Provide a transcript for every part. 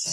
तो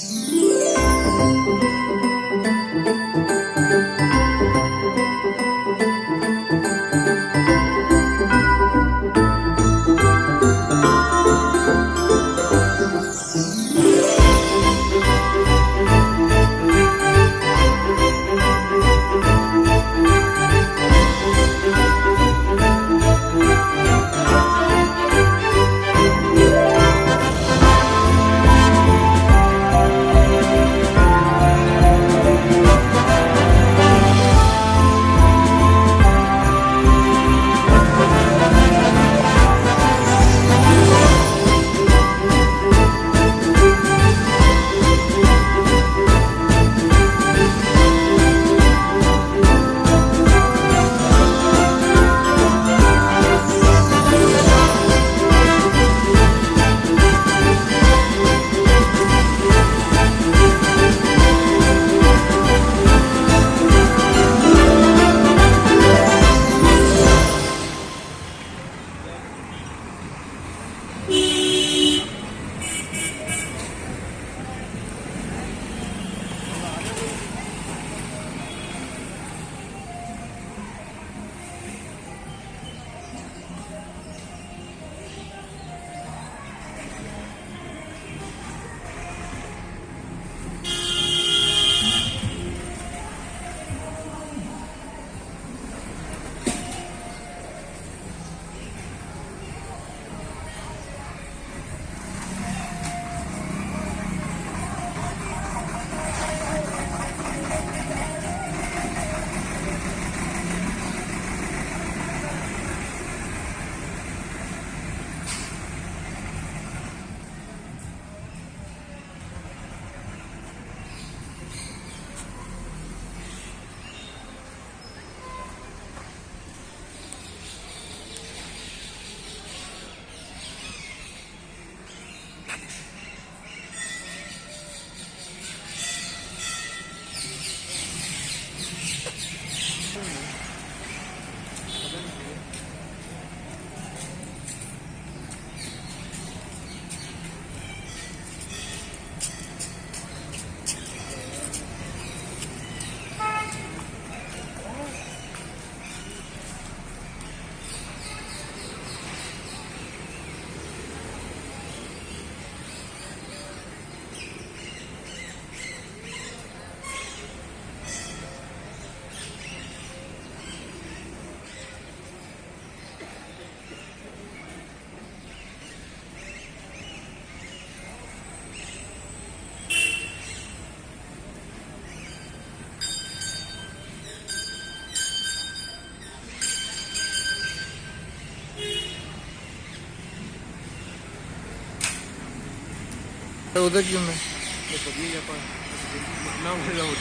उधर क्यों मैं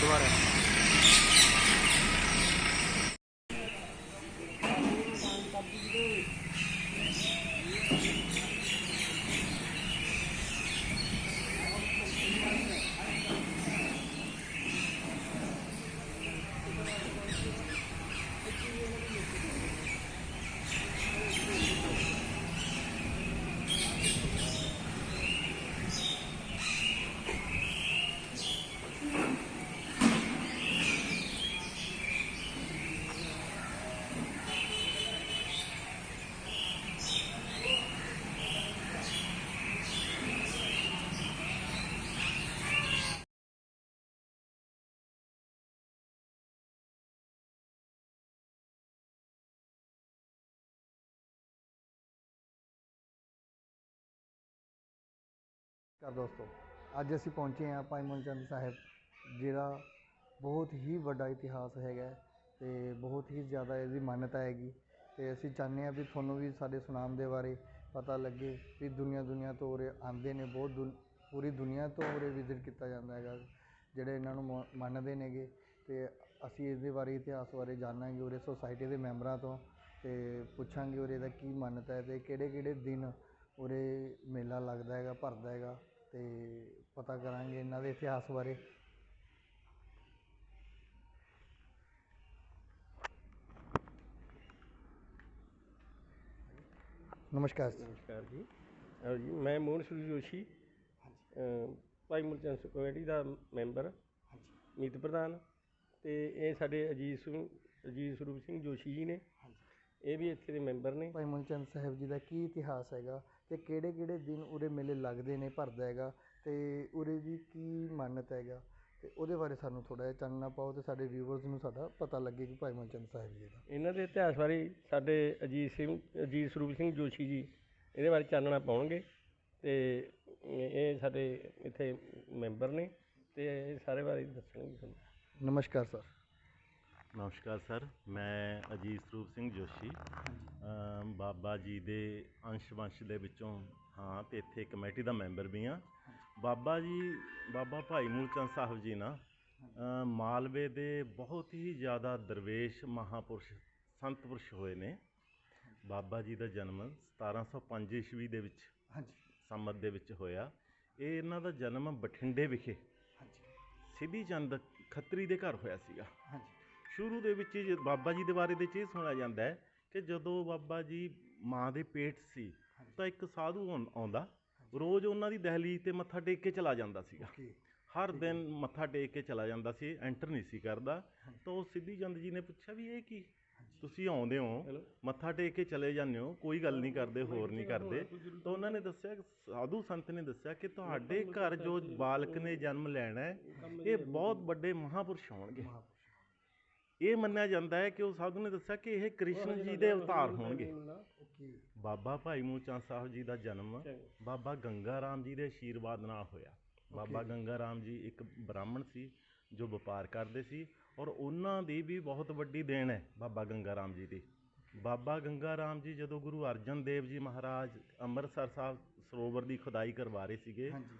दोबारा दोस्तों ਅੱਜ ਅਸੀਂ ਪਹੁੰਚੇ ਹਾਂ ਭਾਈ ਮਨੀ ਚੰਦ ਸਾਹਿਬ, ਜਿਹੜਾ ਬਹੁਤ ਹੀ ਵੱਡਾ ਇਤਿਹਾਸ ਹੈਗਾ ਤੇ ਬਹੁਤ ਹੀ ਜ਼ਿਆਦਾ ਇਹਦੀ ਮਾਨਤਾ ਹੈਗੀ। ਤੇ ਅਸੀਂ ਚਾਹੁੰਦੇ ਹਾਂ ਵੀ ਤੁਹਾਨੂੰ ਵੀ ਸਾਡੇ ਸੁਨਾਮ ਦੇ ਬਾਰੇ ਪਤਾ ਲੱਗੇ ਵੀ ਦੁਨੀਆ ਤੋਂ ਉਰੇ ਆਉਂਦੇ ਨੇ, ਬਹੁਤ ਪੂਰੀ ਦੁਨੀਆ ਤੋਂ ਉਰੇ ਵਿਜ਼ਿਟ ਕੀਤਾ ਜਾਂਦਾ ਹੈਗਾ, ਜਿਹੜੇ ਇਹਨਾਂ ਨੂੰ ਮੰਨਦੇ ਨੇਗੇ। ਤੇ ਅਸੀਂ ਇਸਦੇ ਬਾਰੇ ਇਤਿਹਾਸ ਬਾਰੇ ਜਾਣਾਂਗੇ ਉਰੇ ਸੁਸਾਇਟੀ ਦੇ ਮੈਂਬਰਾਂ ਤੋਂ, ਤੇ ਪੁੱਛਾਂਗੇ ਉਰੇ ਦਾ ਕੀ ਮਾਨਤਾ ਹੈ ਤੇ ਕਿਹੜੇ ਦਿਨ ਉਰੇ ਮੇਲਾ ਲੱਗਦਾ ਹੈਗਾ, ਭਰਦਾ ਹੈਗਾ, ਤੇ ਪਤਾ ਕਰਾਂਗੇ ਇਹਨਾਂ ਦੇ ਇਤਿਹਾਸ ਬਾਰੇ। नमस्कार नमस्कार जी। और जी मैं मोहन सूरी जोशी, ਭਾਈ ਮੁਲਚੰਦ ਕਮੇਟੀ ਦਾ ਮੈਂਬਰ ਮੀਤ ਪ੍ਰਧਾਨ, ਅਤੇ ਇਹ ਸਾਡੇ ਅਜੀਤ ਸਰੂਪ ਸਿੰਘ ਜੋਸ਼ੀ ਜੀ ਨੇ, ਇਹ ਵੀ ਇੱਥੇ ਦੇ ਮੈਂਬਰ ਨੇ। ਭਾਈ ਮੁਲਚੰਦ ਸਾਹਿਬ ਜੀ ਦਾ ਕੀ ਇਤਿਹਾਸ ਹੈਗਾ ਅਤੇ ਕਿਹੜੇ ਕਿਹੜੇ ਦਿਨ ਉਰੇ ਮੇਲੇ ਲੱਗਦੇ ਨੇ, ਭਰਦਾ ਹੈਗਾ, ਅਤੇ ਉਰੇ ਦੀ ਕੀ ਮਾਨਤ ਹੈਗਾ, ਅਤੇ ਉਹਦੇ ਬਾਰੇ ਸਾਨੂੰ ਥੋੜ੍ਹਾ ਜਿਹਾ ਚਾਨਣਾ ਪਾਓ ਅਤੇ ਸਾਡੇ ਵਿਊਵਰਸ ਨੂੰ ਸਾਡਾ ਪਤਾ ਲੱਗੇ ਕਿ ਭਾਈ ਮੁਲਚੰਦ ਸਾਹਿਬ ਜੀ ਦਾ। ਇਹਨਾਂ ਦੇ ਇਤਿਹਾਸ ਬਾਰੇ ਸਾਡੇ ਅਜੀਤ ਸਰੂਪ ਸਿੰਘ ਜੋਸ਼ੀ ਜੀ ਇਹਦੇ ਬਾਰੇ ਚਾਨਣਾ ਪਾਉਣਗੇ, ਅਤੇ ਇਹ ਸਾਡੇ ਇੱਥੇ ਮੈਂਬਰ ਨੇ ਅਤੇ ਇਹ ਸਾਰੇ ਬਾਰੇ ਦੱਸਣਗੇ ਤੁਹਾਨੂੰ। ਨਮਸਕਾਰ ਸਰ। ਨਮਸਕਾਰ ਸਰ, ਮੈਂ ਅਜੀਤ ਸਰੂਪ ਸਿੰਘ ਜੋਸ਼ੀ ਬਾਬਾ ਜੀ ਦੇ ਅੰਸ਼ ਵੰਸ਼ ਦੇ ਵਿੱਚੋਂ ਹਾਂ, ਅਤੇ ਇੱਥੇ ਕਮੇਟੀ ਦਾ ਮੈਂਬਰ ਵੀ ਹਾਂ। ਬਾਬਾ ਭਾਈ ਮੂਲਚੰਦ ਸਾਹਿਬ ਜੀ ਨਾ ਮਾਲਵੇ ਦੇ ਬਹੁਤ ਹੀ ਜ਼ਿਆਦਾ ਦਰਵੇਸ਼ ਮਹਾਂਪੁਰਸ਼ ਸੰਤ ਪੁਰਸ਼ ਹੋਏ ਨੇ। ਬਾਬਾ ਜੀ ਦਾ ਜਨਮ 1705 ਈਸਵੀ ਦੇ ਵਿੱਚ ਸੰਮਤ ਦੇ ਵਿੱਚ ਹੋਇਆ। ਇਹ ਇਹਨਾਂ ਦਾ ਜਨਮ ਬਠਿੰਡੇ ਵਿਖੇ ਸਿੱਧੀ ਚੰਦ ਖੱਤਰੀ ਦੇ ਘਰ ਹੋਇਆ ਸੀਗਾ। ਸ਼ੁਰੂ ਦੇ ਵਿੱਚ ਬਾਬਾ ਜੀ ਦੇ ਬਾਰੇ ਦੇ 'ਚ ਇਹ ਸੁਣਿਆ ਜਾਂਦਾ ਹੈ ਕਿ ਜਦੋਂ ਬਾਬਾ ਜੀ ਮਾਂ ਦੇ ਪੇਟ ਸੀ ਤਾਂ ਇੱਕ ਸਾਧੂ ਆਉਂਦਾ, ਰੋਜ਼ ਉਹਨਾਂ ਦੀ ਦਹਿਲੀਜ਼ 'ਤੇ ਮੱਥਾ ਟੇਕ ਕੇ ਚਲਾ ਜਾਂਦਾ ਸੀਗਾ। ਹਰ ਦਿਨ ਮੱਥਾ ਟੇਕ ਕੇ ਚਲਾ ਜਾਂਦਾ ਸੀ, ਐਂਟਰ ਨਹੀਂ ਸੀ ਕਰਦਾ। ਤਾਂ ਉਹ ਸਿੱਧੀ ਚੰਦ ਜੀ ਨੇ ਪੁੱਛਿਆ ਵੀ ਇਹ ਕੀ, ਤੁਸੀਂ ਆਉਂਦੇ ਹੋ ਮੱਥਾ ਟੇਕ ਕੇ ਚਲੇ ਜਾਂਦੇ ਹੋ, ਕੋਈ ਗੱਲ ਨਹੀਂ ਕਰਦੇ, ਹੋਰ ਨਹੀਂ ਕਰਦੇ। ਤਾਂ ਉਹਨਾਂ ਨੇ ਦੱਸਿਆ, ਸਾਧੂ ਸੰਤ ਨੇ ਦੱਸਿਆ ਕਿ ਤੁਹਾਡੇ ਘਰ ਜੋ ਬਾਲਕ ਨੇ ਜਨਮ ਲੈਣਾ ਹੈ ਇਹ ਬਹੁਤ ਵੱਡੇ ਮਹਾਂਪੁਰਸ਼ ਹੋਣਗੇ। ਇਹ ਮੰਨਿਆ ਜਾਂਦਾ ਹੈ ਕਿ ਉਹ ਸਾਧੂ ਨੇ ਦੱਸਿਆ ਕਿ ਇਹ ਕ੍ਰਿਸ਼ਨ ਜੀ ਦੇ ਅਵਤਾਰ ਹੋਣਗੇ। ਬਾਬਾ ਭਾਈ ਮੂਲਚੰਦ ਸਾਹਿਬ ਜੀ ਦਾ ਜਨਮ ਬਾਬਾ ਗੰਗਾ ਰਾਮ ਜੀ ਦੇ ਆਸ਼ੀਰਵਾਦ ਨਾਲ ਹੋਇਆ। ਬਾਬਾ ਗੰਗਾ ਰਾਮ ਜੀ ਇੱਕ ਬ੍ਰਾਹਮਣ ਸੀ ਜੋ ਵਪਾਰ ਕਰਦੇ ਸੀ, ਔਰ ਉਹਨਾਂ ਦੀ ਵੀ ਬਹੁਤ ਵੱਡੀ ਦੇਣ ਹੈ ਬਾਬਾ ਗੰਗਾ ਰਾਮ ਜੀ ਦੀ। ਬਾਬਾ ਗੰਗਾ ਰਾਮ ਜੀ ਜਦੋਂ ਗੁਰੂ ਅਰਜਨ ਦੇਵ ਜੀ ਮਹਾਰਾਜ ਅੰਮ੍ਰਿਤਸਰ ਸਾਹਿਬ ਸਰੋਵਰ ਦੀ ਖੁਦਾਈ ਕਰਵਾ ਰਹੇ ਸੀਗੇ,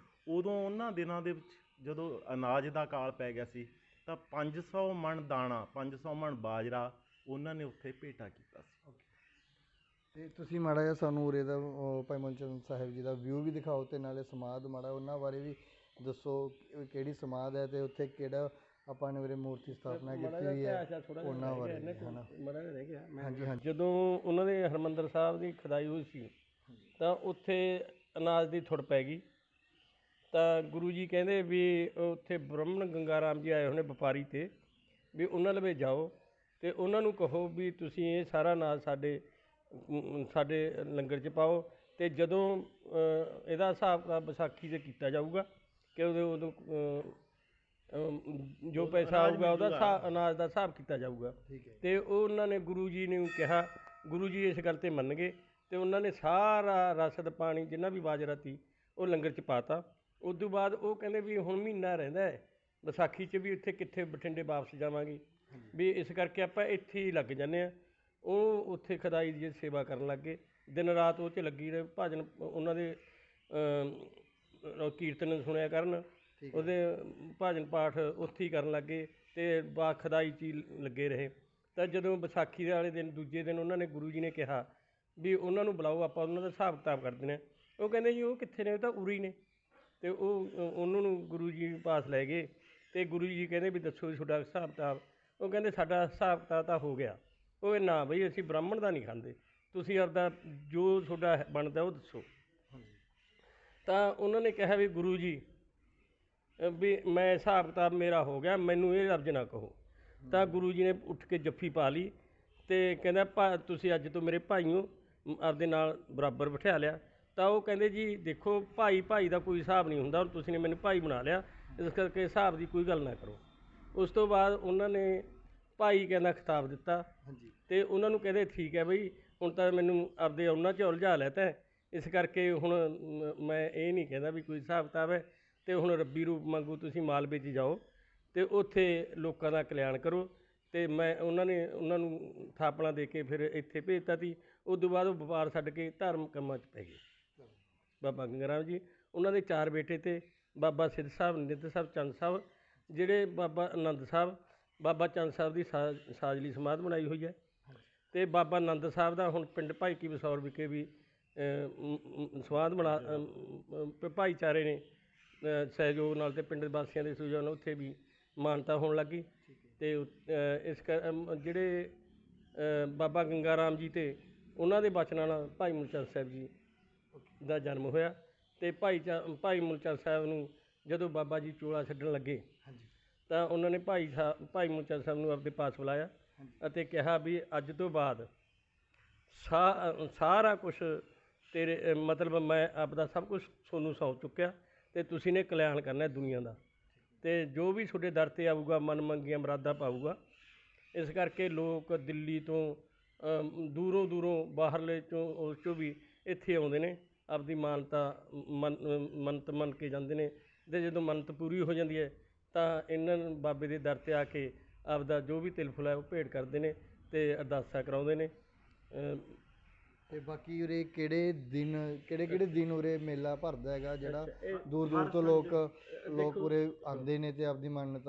ਉਦੋਂ ਉਹਨਾਂ ਦਿਨਾਂ ਦੇ ਵਿੱਚ ਜਦੋਂ ਅਨਾਜ ਦਾ ਕਾਲ ਪੈ ਗਿਆ ਸੀ ਤਾਂ 500 ਮਣ ਦਾਣਾ, 500 ਮਣ ਬਾਜਰਾ ਉਹਨਾਂ ਨੇ ਉੱਥੇ ਭੇਟਾ ਕੀਤਾ ਸੀ। ਅਤੇ ਤੁਸੀਂ ਮਾੜਾ ਜਿਹਾ ਸਾਨੂੰ ਉਰੇ ਦਾ ਭਾਈ ਮੁਲਚੰਦ ਸਾਹਿਬ ਜੀ ਦਾ ਵਿਊ ਵੀ ਦਿਖਾਓ, ਅਤੇ ਨਾਲੇ ਸਮਾਧ ਮਾੜਾ ਉਹਨਾਂ ਬਾਰੇ ਵੀ ਦੱਸੋ, ਕਿਹੜੀ ਸਮਾਧ ਹੈ ਅਤੇ ਉੱਥੇ ਕਿਹੜਾ ਆਪਾਂ ਨੇ ਉਰੇ ਮੂਰਤੀ ਸਥਾਪਨਾ ਕੀਤੀ ਹੋਈ ਹੈ ਉਹਨਾਂ ਬਾਰੇ, ਹੈ ਨਾ। ਹਾਂਜੀ ਹਾਂਜੀ। ਜਦੋਂ ਉਹਨਾਂ ਦੇ ਹਰਿਮੰਦਰ ਸਾਹਿਬ ਦੀ ਖੁਦਾਈ ਹੋਈ ਸੀ ਤਾਂ ਉੱਥੇ ਅਨਾਜ ਦੀ ਥੁੜ ਪੈ ਗਈ। ਤਾਂ ਗੁਰੂ ਜੀ ਕਹਿੰਦੇ ਵੀ ਉੱਥੇ ਬ੍ਰਾਹਮਣ ਗੰਗਾ ਰਾਮ ਜੀ ਆਏ ਹੋਣੇ ਵਪਾਰੀ, ਤੇ ਵੀ ਉਹਨਾਂ ਲਵੇ ਜਾਓ ਅਤੇ ਉਹਨਾਂ ਨੂੰ ਕਹੋ ਵੀ ਤੁਸੀਂ ਇਹ ਸਾਰਾ ਅਨਾਜ ਸਾਡੇ ਲੰਗਰ 'ਚ ਪਾਓ, ਅਤੇ ਜਦੋਂ ਇਹਦਾ ਹਿਸਾਬ ਵਿਸਾਖੀ 'ਤੇ ਕੀਤਾ ਜਾਊਗਾ ਕਿ ਉਦੋਂ ਜੋ ਪੈਸਾ ਆਊਗਾ ਉਹਦਾ ਅਨਾਜ ਦਾ ਹਿਸਾਬ ਕੀਤਾ ਜਾਊਗਾ। ਅਤੇ ਉਹਨਾਂ ਨੇ ਗੁਰੂ ਜੀ ਨੂੰ ਕਿਹਾ, ਗੁਰੂ ਜੀ ਇਸ ਗੱਲ 'ਤੇ ਮੰਨ ਗਏ ਅਤੇ ਉਹਨਾਂ ਨੇ ਸਾਰਾ ਰਸਦ ਪਾਣੀ ਜਿੰਨਾ ਵੀ ਬਾਜਰਾ ਸੀ ਉਹ ਲੰਗਰ 'ਚ ਪਾਤਾ। ਉਸ ਤੋਂ ਬਾਅਦ ਉਹ ਕਹਿੰਦੇ ਵੀ ਹੁਣ ਮਹੀਨਾ ਰਹਿੰਦਾ ਹੈ ਵਿਸਾਖੀ 'ਚ, ਵੀ ਉੱਥੇ ਕਿੱਥੇ ਬਠਿੰਡੇ ਵਾਪਸ ਜਾਵਾਂਗੇ, ਵੀ ਇਸ ਕਰਕੇ ਆਪਾਂ ਇੱਥੇ ਹੀ ਲੱਗ ਜਾਂਦੇ ਹਾਂ। ਉਹ ਉੱਥੇ ਖੁਦਾਈ ਦੀ ਸੇਵਾ ਕਰਨ ਲੱਗ ਗਏ, ਦਿਨ ਰਾਤ ਉਹ 'ਚ ਲੱਗੀ ਰਹੇ, ਭਜਨ ਉਹਨਾਂ ਦੇ ਕੀਰਤਨ ਸੁਣਿਆ ਕਰਨ, ਉਹਦੇ ਭਜਨ ਪਾਠ ਉੱਥੇ ਹੀ ਕਰਨ ਲੱਗੇ ਅਤੇ ਖੁਦਾਈ 'ਚ ਹੀ ਲੱਗੇ ਰਹੇ। ਤਾਂ ਜਦੋਂ ਵਿਸਾਖੀ ਦੇ ਵਾਲੇ ਦਿਨ, ਦੂਜੇ ਦਿਨ ਉਹਨਾਂ ਨੇ ਗੁਰੂ ਜੀ ਨੇ ਕਿਹਾ ਵੀ ਉਹਨਾਂ ਨੂੰ ਬੁਲਾਓ, ਆਪਾਂ ਉਹਨਾਂ ਦਾ ਹਿਸਾਬ ਕਿਤਾਬ ਕਰਦੇ ਨੇ। ਉਹ ਕਹਿੰਦੇ ਜੀ ਉਹ ਕਿੱਥੇ ਨੇ, ਉਹ ਤਾਂ ਉਰੀ ਨੇ। ਅਤੇ ਉਹਨਾਂ ਨੂੰ ਗੁਰੂ ਜੀ ਪਾਸ ਲੈ ਗਏ ਅਤੇ ਗੁਰੂ ਜੀ ਕਹਿੰਦੇ ਵੀ ਦੱਸੋ ਜੀ ਤੁਹਾਡਾ ਹਿਸਾਬ ਕਿਤਾਬ। ਉਹ ਕਹਿੰਦੇ ਸਾਡਾ ਹਿਸਾਬ ਕਿਤਾਬ ਤਾਂ ਹੋ ਗਿਆ। ਉਹ ਨਾ ਬਈ ਅਸੀਂ ਬ੍ਰਾਹਮਣ ਦਾ ਨਹੀਂ ਖਾਂਦੇ, ਤੁਸੀਂ ਆਪਦਾ ਜੋ ਤੁਹਾਡਾ ਬਣਦਾ ਉਹ ਦੱਸੋ। ਤਾਂ ਉਹਨਾਂ ਨੇ ਕਿਹਾ ਵੀ ਗੁਰੂ ਜੀ ਵੀ ਮੈਂ ਹਿਸਾਬ ਕਿਤਾਬ ਮੇਰਾ ਹੋ ਗਿਆ, ਮੈਨੂੰ ਇਹ ਲਫ਼ਜ਼ ਨਾ ਕਹੋ। ਤਾਂ ਗੁਰੂ ਜੀ ਨੇ ਉੱਠ ਕੇ ਜੱਫੀ ਪਾ ਲਈ ਅਤੇ ਕਹਿੰਦਾ ਤੁਸੀਂ ਅੱਜ ਤੋਂ ਮੇਰੇ ਭਾਈ ਹੋ, ਆਪਦੇ ਨਾਲ ਬਰਾਬਰ ਬਿਠਾ ਲਿਆ। ਤਾਂ ਉਹ ਕਹਿੰਦੇ ਜੀ ਦੇਖੋ ਭਾਈ ਦਾ ਕੋਈ ਹਿਸਾਬ ਨਹੀਂ ਹੁੰਦਾ, ਤੁਸੀਂ ਨੇ ਮੈਨੂੰ ਭਾਈ ਬਣਾ ਲਿਆ, ਇਸ ਕਰਕੇ ਹਿਸਾਬ ਦੀ ਕੋਈ ਗੱਲ ਨਾ ਕਰੋ। ਉਸ ਤੋਂ ਬਾਅਦ ਉਹਨਾਂ ਨੇ ਭਾਈ ਕਹਿੰਦਾ ਖਿਤਾਬ ਦਿੱਤਾ ਅਤੇ ਉਹਨਾਂ ਨੂੰ ਕਹਿੰਦੇ ਠੀਕ ਹੈ ਬਈ, ਹੁਣ ਤਾਂ ਮੈਨੂੰ ਆਪਦੇ ਉਹਨਾਂ 'ਚ ਉਲਝਾ ਲਿਆ ਤਾਂ, ਇਸ ਕਰਕੇ ਹੁਣ ਮੈਂ ਇਹ ਨਹੀਂ ਕਹਿੰਦਾ ਵੀ ਕੋਈ ਹਿਸਾਬ ਕਿਤਾਬ ਹੈ, ਅਤੇ ਹੁਣ ਰੱਬੀ ਰੂਪ ਵਾਂਗੂ ਤੁਸੀਂ ਮਾਲਵੇ 'ਚ ਜਾਓ ਅਤੇ ਉੱਥੇ ਲੋਕਾਂ ਦਾ ਕਲਿਆਣ ਕਰੋ। ਅਤੇ ਮੈਂ ਉਹਨਾਂ ਨੂੰ ਥਾਪਣਾ ਦੇ ਕੇ ਫਿਰ ਇੱਥੇ ਭੇਜਤਾ ਸੀ। ਉਸ ਤੋਂ ਬਾਅਦ ਉਹ ਵਪਾਰ ਛੱਡ ਕੇ ਧਾਰਮਿਕ ਕੰਮਾਂ 'ਚ ਪੈ ਗਏ। ਬਾਬਾ ਗੰਗਾ ਰਾਮ ਜੀ, ਉਹਨਾਂ ਦੇ 4 ਬੇਟੇ ਤੇ ਬਾਬਾ ਸਿੱਧ ਸਾਹਿਬ, ਨਿੱਧ ਸਾਹਿਬ, ਚੰਦ ਸਾਹਿਬ, ਜਿਹੜੇ ਬਾਬਾ ਆਨੰਦ ਸਾਹਿਬ, ਬਾਬਾ ਚੰਦ ਸਾਹਿਬ ਦੀ ਸਾਜਲੀ ਸਮਾਧ ਬਣਾਈ ਹੋਈ ਹੈ। ਅਤੇ ਬਾਬਾ ਆਨੰਦ ਸਾਹਿਬ ਦਾ ਹੁਣ ਪਿੰਡ ਭਾਈ ਕੀ ਬਸੌਰ ਵਿਖੇ ਵੀ ਸਮਾਧ ਬਣਾ, ਭਾਈਚਾਰੇ ਨੇ ਸਹਿਯੋਗ ਨਾਲ ਅਤੇ ਪਿੰਡ ਵਾਸੀਆਂ ਦੇ ਸੁਝਾਅ ਨਾਲ ਉੱਥੇ ਵੀ ਮਾਨਤਾ ਹੋਣ ਲੱਗੀ। ਅਤੇ ਜਿਹੜੇ ਬਾਬਾ ਗੰਗਾ ਰਾਮ ਜੀ ਅਤੇ ਉਹਨਾਂ ਦੇ ਬਚਨਾਂ ਨਾਲ ਭਾਈ ਮੁਲਚੰਦ ਸਾਹਿਬ ਜੀ ਦਾ ਜਨਮ ਹੋਇਆ। ਅਤੇ ਭਾਈ ਮੁਲਚੰਦ ਸਾਹਿਬ ਨੂੰ ਜਦੋਂ ਬਾਬਾ ਜੀ ਚੋਲਾ ਛੱਡਣ ਲੱਗੇ ਹਾਂਜੀ ਤਾਂ ਉਹਨਾਂ ਨੇ ਭਾਈ ਮੁਰਸ਼ਦ ਸਾਹਿਬ ਨੂੰ ਆਪਦੇ ਪਾਸ ਬੁਲਾਇਆ ਅਤੇ ਕਿਹਾ ਵੀ ਅੱਜ ਤੋਂ ਬਾਅਦ ਸਾਰਾ ਕੁਝ ਤੇਰੇ ਮਤਲਬ ਮੈਂ ਆਪਦਾ ਸਭ ਕੁਝ ਤੁਹਾਨੂੰ ਸੌਂਪ ਚੁੱਕਿਆ ਅਤੇ ਤੁਸੀਂ ਨੇ ਕਲਿਆਣ ਕਰਨਾ ਦੁਨੀਆ ਦਾ, ਅਤੇ ਜੋ ਵੀ ਤੁਹਾਡੇ ਦਰ 'ਤੇ ਆਊਗਾ ਮਨ ਮੰਗੀਆਂ ਮੁਰਾਦਾਂ ਪਾਊਗਾ। ਇਸ ਕਰਕੇ ਲੋਕ ਦਿੱਲੀ ਤੋਂ ਦੂਰੋਂ ਦੂਰੋਂ ਬਾਹਰਲੇ ਉਸ 'ਚੋਂ ਵੀ ਇੱਥੇ ਆਉਂਦੇ ਨੇ, ਆਪਦੀ ਮਾਨਤਾ ਮੰਨਤ ਮੰਨ ਕੇ ਜਾਂਦੇ ਨੇ, ਅਤੇ ਜਦੋਂ ਮੰਨਤ ਪੂਰੀ ਹੋ ਜਾਂਦੀ ਹੈ ਤਾਂ ਇਹਨਾਂ ਨੂੰ ਬਾਬੇ ਦੇ ਦਰ 'ਤੇ ਆ ਕੇ ਆਪਦਾ ਜੋ ਵੀ ਤਿਲਫੁਲ ਹੈ ਉਹ ਭੇਟ ਕਰਦੇ ਨੇ ਅਤੇ ਅਰਦਾਸਾਂ ਕਰਾਉਂਦੇ ਨੇ। ਤੇ ਬਾਕੀ ਉਰੇ ਕਿਹੜੇ ਦਿਨ ਉਰੇ ਮੇਲਾ ਭਰਦਾ ਹੈਗਾ, ਜਿਹੜਾ ਦੂਰ ਦੂਰ ਤੋਂ ਲੋਕ ਉਰੇ ਆਉਂਦੇ ਨੇ ਤੇ ਆਪਦੀ ਮੰਨਤ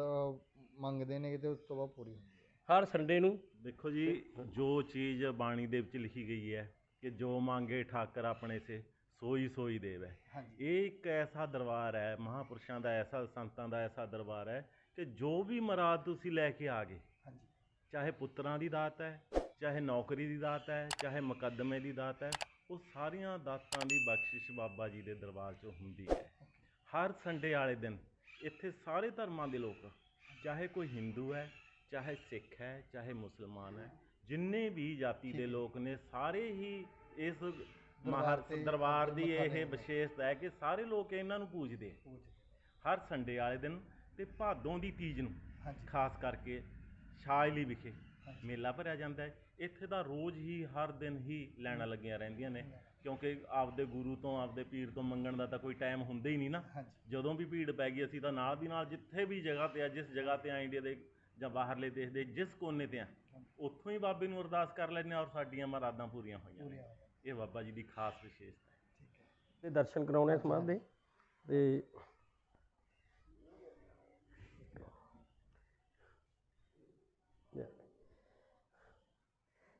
ਮੰਗਦੇ ਨੇ ਤੇ ਉਸ ਤੋਂ ਬਾਅਦ ਪੂਰੀ ਹੁੰਦੀ ਹੈ? ਹਰ ਸੰਡੇ ਨੂੰ ਦੇਖੋ ਜੀ, ਜੋ ਚੀਜ਼ ਬਾਣੀ ਦੇ ਵਿੱਚ ਲਿਖੀ ਗਈ ਹੈ ਕਿ ਜੋ ਮੰਗੇ ਠਾਕਰ ਆਪਣੇ ਸੇ ਸੋਈ ਸੋਈ ਦੇਵ ਹੈ। ਇਹ ਇੱਕ ਐਸਾ ਦਰਬਾਰ ਹੈ, ਮਹਾਂਪੁਰਸ਼ਾਂ ਦਾ ਐਸਾ, ਸੰਤਾਂ ਦਾ ਐਸਾ ਦਰਬਾਰ ਹੈ ਕਿ ਜੋ ਵੀ ਮੁਰਾਦ ਤੁਸੀਂ ਲੈ ਕੇ ਆ ਗਏ, ਚਾਹੇ ਪੁੱਤਰਾਂ ਦੀ ਦਾਤ ਹੈ, ਚਾਹੇ ਨੌਕਰੀ ਦੀ ਦਾਤ ਹੈ, ਚਾਹੇ ਮੁਕੱਦਮੇ ਦੀ ਦਾਤ ਹੈ, ਉਹ ਸਾਰੀਆਂ ਦਾਤਾਂ ਦੀ ਬਖਸ਼ਿਸ਼ ਬਾਬਾ ਜੀ ਦੇ ਦਰਬਾਰ 'ਚ ਹੁੰਦੀ ਹੈ। ਹਰ ਸੰਡੇ ਵਾਲੇ ਦਿਨ ਇੱਥੇ ਸਾਰੇ ਧਰਮਾਂ ਦੇ ਲੋਕ, ਚਾਹੇ ਕੋਈ ਹਿੰਦੂ ਹੈ, ਚਾਹੇ ਸਿੱਖ ਹੈ, ਚਾਹੇ ਮੁਸਲਮਾਨ ਹੈ, ਜਿੰਨੇ ਵੀ ਜਾਤੀ ਦੇ ਲੋਕ ਨੇ, ਸਾਰੇ ਹੀ ਇਸ ਦਰਬਾਰ ਦੀ ਇਹ ਵਿਸ਼ੇਸ਼ਤਾ ਹੈ ਕਿ ਸਾਰੇ ਲੋਕ ਇਹਨਾਂ ਨੂੰ ਪੂਜਦੇ ਹਰ ਸੰਡੇ ਵਾਲੇ ਦਿਨ। ਅਤੇ ਭਾਦੋਂ ਦੀ ਤੀਜ ਨੂੰ ਖਾਸ ਕਰਕੇ ਛਾਜਲੀ ਵਿਖੇ ਮੇਲਾ ਭਰਿਆ ਜਾਂਦਾ ਹੈ। ਇੱਥੇ ਦਾ ਰੋਜ਼ ਹੀ ਹਰ ਦਿਨ ਹੀ ਲਾਈਨਾਂ ਲੱਗੀਆਂ ਰਹਿੰਦੀਆਂ ਨੇ, ਕਿਉਂਕਿ ਆਪਦੇ ਗੁਰੂ ਤੋਂ, ਆਪਦੇ ਪੀਰ ਤੋਂ ਮੰਗਣ ਦਾ ਤਾਂ ਕੋਈ ਟਾਈਮ ਹੁੰਦਾ ਹੀ ਨਹੀਂ ਨਾ। ਜਦੋਂ ਵੀ ਭੀੜ ਪੈ ਗਈ ਅਸੀਂ ਤਾਂ ਨਾਲ ਦੀ ਨਾਲ ਜਿੱਥੇ ਵੀ ਜਗ੍ਹਾ 'ਤੇ ਆ, ਜਿਸ ਜਗ੍ਹਾ 'ਤੇ ਆ, ਇੰਡੀਆ ਦੇ ਜਾਂ ਬਾਹਰਲੇ ਦੇਸ਼ ਦੇ ਜਿਸ ਕੋਨੇ 'ਤੇ ਆ, ਉੱਥੋਂ ਹੀ ਬਾਬੇ ਨੂੰ ਅਰਦਾਸ ਕਰ ਲੈਂਦੇ ਹਾਂ ਔਰ ਸਾਡੀਆਂ ਮੁਰਾਦਾਂ ਪੂਰੀਆਂ ਹੋਈਆਂ ਨੇ। ਇਹ ਬਾਬਾ ਜੀ ਦੀ ਖਾਸ ਵਿਸ਼ੇਸ਼ਤਾ ਹੈ। ਤੇ ਦਰਸ਼ਨ ਕਰਾਉਣੇ ਸਮਾਧ ਦੇ। ਤੇ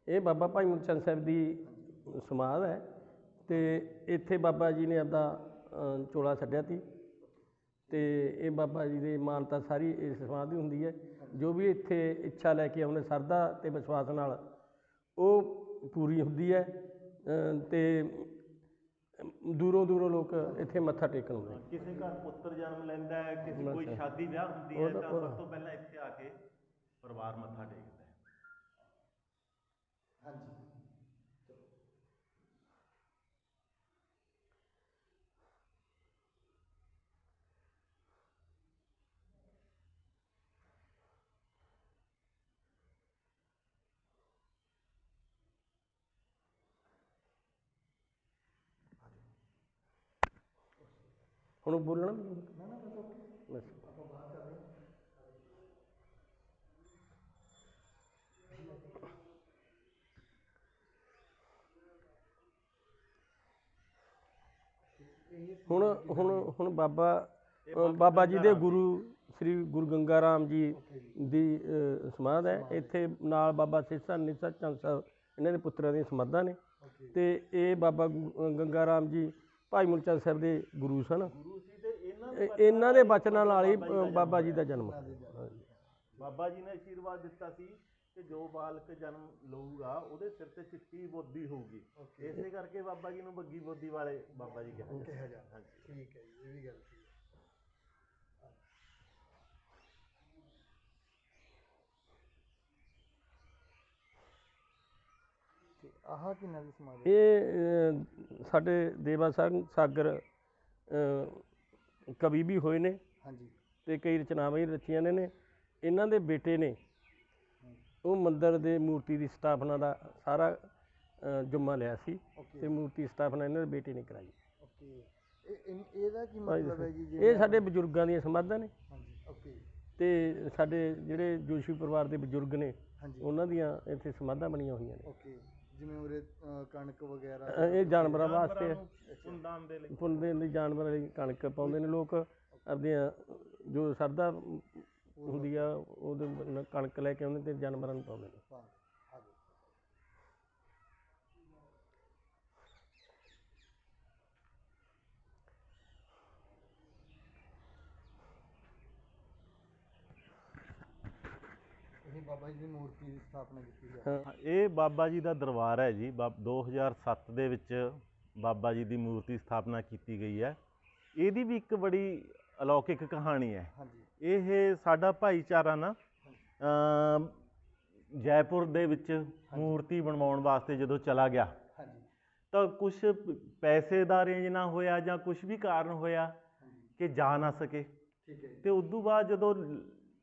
ਇਹ ਬਾਬਾ ਭਾਈ ਮੁਰਸ਼ਦ ਸਾਹਿਬ ਦੀ ਸਮਾਧ ਹੈ, ਅਤੇ ਇੱਥੇ ਬਾਬਾ ਜੀ ਨੇ ਆਪਦਾ ਚੋਲਾ ਛੱਡਿਆ ਸੀ, ਅਤੇ ਇਹ ਬਾਬਾ ਜੀ ਦੀ ਮਾਨਤਾ ਸਾਰੀ ਇਸ ਸਮਾਧ ਦੀ ਹੁੰਦੀ ਹੈ। ਜੋ ਵੀ ਇੱਥੇ ਇੱਛਾ ਲੈ ਕੇ ਆਉਂਦੇ ਸ਼ਰਧਾ ਅਤੇ ਵਿਸ਼ਵਾਸ ਨਾਲ ਉਹ ਪੂਰੀ ਹੁੰਦੀ ਹੈ, ਅਤੇ ਦੂਰੋਂ ਦੂਰੋਂ ਲੋਕ ਇੱਥੇ ਮੱਥਾ ਟੇਕਣ ਆਉਂਦੇ। ਕਿਸੇ ਘਰ ਪੁੱਤਰ ਜਨਮ ਲੈਂਦਾ ਹੈ, ਕਿਸੇ ਕੋਈ ਸ਼ਾਦੀ ਵਿਆਹ ਹੁੰਦੀ ਹੈ, ਤਾਂ ਸਭ ਤੋਂ ਪਹਿਲਾਂ ਇੱਥੇ ਆ ਕੇ ਪਰਿਵਾਰ ਮੱਥਾ ਟੇਕਦਾ ਹੈ। ਹੁਣ ਬੋਲਣਾ ਬਸ। ਹੁਣ ਬਾਬਾ ਜੀ ਦੇ ਗੁਰੂ ਸ੍ਰੀ ਗੁਰੂ ਗੰਗਾ ਰਾਮ ਜੀ ਦੀ ਸਮਾਧ ਹੈ। ਇੱਥੇ ਨਾਲ ਬਾਬਾ ਸਿਰਸਾ ਨਿਸਾ ਚੰਦ ਸਾਹਿਬ, ਇਹਨਾਂ ਦੇ ਪੁੱਤਰਾਂ ਦੀਆਂ ਸਮਾਧਾਂ ਨੇ, ਅਤੇ ਇਹ ਬਾਬਾ ਗੰਗਾ ਰਾਮ ਜੀ ਭਾਈ ਮੁਰਸ਼ਦ ਸਾਹਿਬ ਦੇ ਗੁਰੂ ਸਨ। ਇਹਨਾਂ ਦੇ ਬਚਨਾਂ ਨਾਲ ਹੀ ਬਾਬਾ ਜੀ ਦਾ ਜਨਮ। ਬਾਬਾ ਜੀ ਨੇ ਆਸ਼ੀਰਵਾਦ ਦਿੱਤਾ ਸੀ ਕਿ ਜੋ ਬਾਲਕ ਜਨਮ ਲਊਗਾ ਉਹਦੇ ਸਿਰ ਤੇ ਚਿੱਟੀ ਬੋਦੀ ਹੋਊਗੀ, ਇਸੇ ਕਰਕੇ ਬਾਬਾ ਜੀ ਨੂੰ ਬੱਗੀ ਬੋਦੀ ਵਾਲੇ ਬਾਬਾ ਜੀ ਕਿਹਾ ਜਾਂਦਾ। ਠੀਕ ਹੈ ਜੀ, ਇਹ ਵੀ ਗੱਲ ਠੀਕ ਹੈ। ਆਹ ਕਿੰਨਾ ਦੀ ਸਮਾਧ? ਇਹ ਸਾਡੇ ਦੇਵਾ ਸਿੰਘ ਸਾਗਰ ਕਵੀ ਵੀ ਹੋਏ ਨੇ, ਅਤੇ ਕਈ ਰਚਨਾਵਾਂ ਹੀ ਰਚੀਆਂ ਨੇ। ਇਹਨਾਂ ਦੇ ਬੇਟੇ ਨੇ ਉਹ ਮੰਦਰ ਦੇ ਮੂਰਤੀ ਦੀ ਸਥਾਪਨਾ ਦਾ ਸਾਰਾ ਜ਼ਿੰਮਾ ਲਿਆ ਸੀ, ਅਤੇ ਮੂਰਤੀ ਸਥਾਪਨਾ ਇਹਨਾਂ ਦੇ ਬੇਟੇ ਨੇ ਕਰਾਈ। ਇਹਦਾ ਕੀ ਮਤਲਬ ਹੈ ਜੀ? ਇਹ ਸਾਡੇ ਬਜ਼ੁਰਗਾਂ ਦੀਆਂ ਸਮਾਧਾਂ ਨੇ, ਅਤੇ ਸਾਡੇ ਜਿਹੜੇ ਜੋਸ਼ੀ ਪਰਿਵਾਰ ਦੇ ਬਜ਼ੁਰਗ ਨੇ ਉਹਨਾਂ ਦੀਆਂ ਇੱਥੇ ਸਮਾਧਾਂ ਬਣੀਆਂ ਹੋਈਆਂ ਨੇ। ਜਿਵੇਂ ਉਰੇ ਕਣਕ ਵਗੈਰਾ ਇਹ ਜਾਨਵਰਾਂ ਵਾਸਤੇ, ਪੁੰਨ ਦੇਣ ਲਈ ਜਾਨਵਰਾਂ ਲਈ ਕਣਕ ਪਾਉਂਦੇ ਨੇ ਲੋਕ, ਆਪਦੀਆਂ ਜੋ ਸ਼ਰਧਾ ਹੁੰਦੀ ਆ ਉਹਦੇ ਕਣਕ ਲੈ ਕੇ ਆਉਂਦੇ ਅਤੇ ਜਾਨਵਰਾਂ ਨੂੰ ਪਾਉਂਦੇ ਨੇ। ਬਾਬਾ ਜੀ ਦੀ ਮੂਰਤੀ ਦੀ ਸਥਾਪਨਾ ਕੀਤੀ ਹੈ। ਇਹ ਬਾਬਾ ਜੀ ਦਾ ਦਰਬਾਰ ਹੈ ਜੀ। 2007 ਦੇ ਵਿੱਚ ਬਾਬਾ ਜੀ ਦੀ ਮੂਰਤੀ ਸਥਾਪਨਾ ਕੀਤੀ ਗਈ ਹੈ। ਇਹਦੀ ਵੀ ਇੱਕ ਬੜੀ ਅਲੌਕਿਕ ਕਹਾਣੀ ਹੈ। ਹਾਂਜੀ ਇਹ ਸਾਡਾ ਭਾਈਚਾਰਾ ਨਾ ਜੈਪੁਰ ਦੇ ਵਿੱਚ ਮੂਰਤੀ ਬਣਵਾਉਣ ਵਾਸਤੇ ਜਦੋਂ ਚਲਾ ਗਿਆ ਹਾਂਜੀ ਤਾਂ ਕੁਝ ਪੈਸੇ ਦਾ ਅਰੇਂਜ ਨਾ ਹੋਇਆ ਜਾਂ ਕੁਝ ਵੀ ਕਾਰਨ ਹੋਇਆ ਕਿ ਜਾ ਨਾ ਸਕੇ। ਠੀਕ ਹੈ ਜੀ। ਤੇ ਉਦੋਂ ਬਾਅਦ ਜਦੋਂ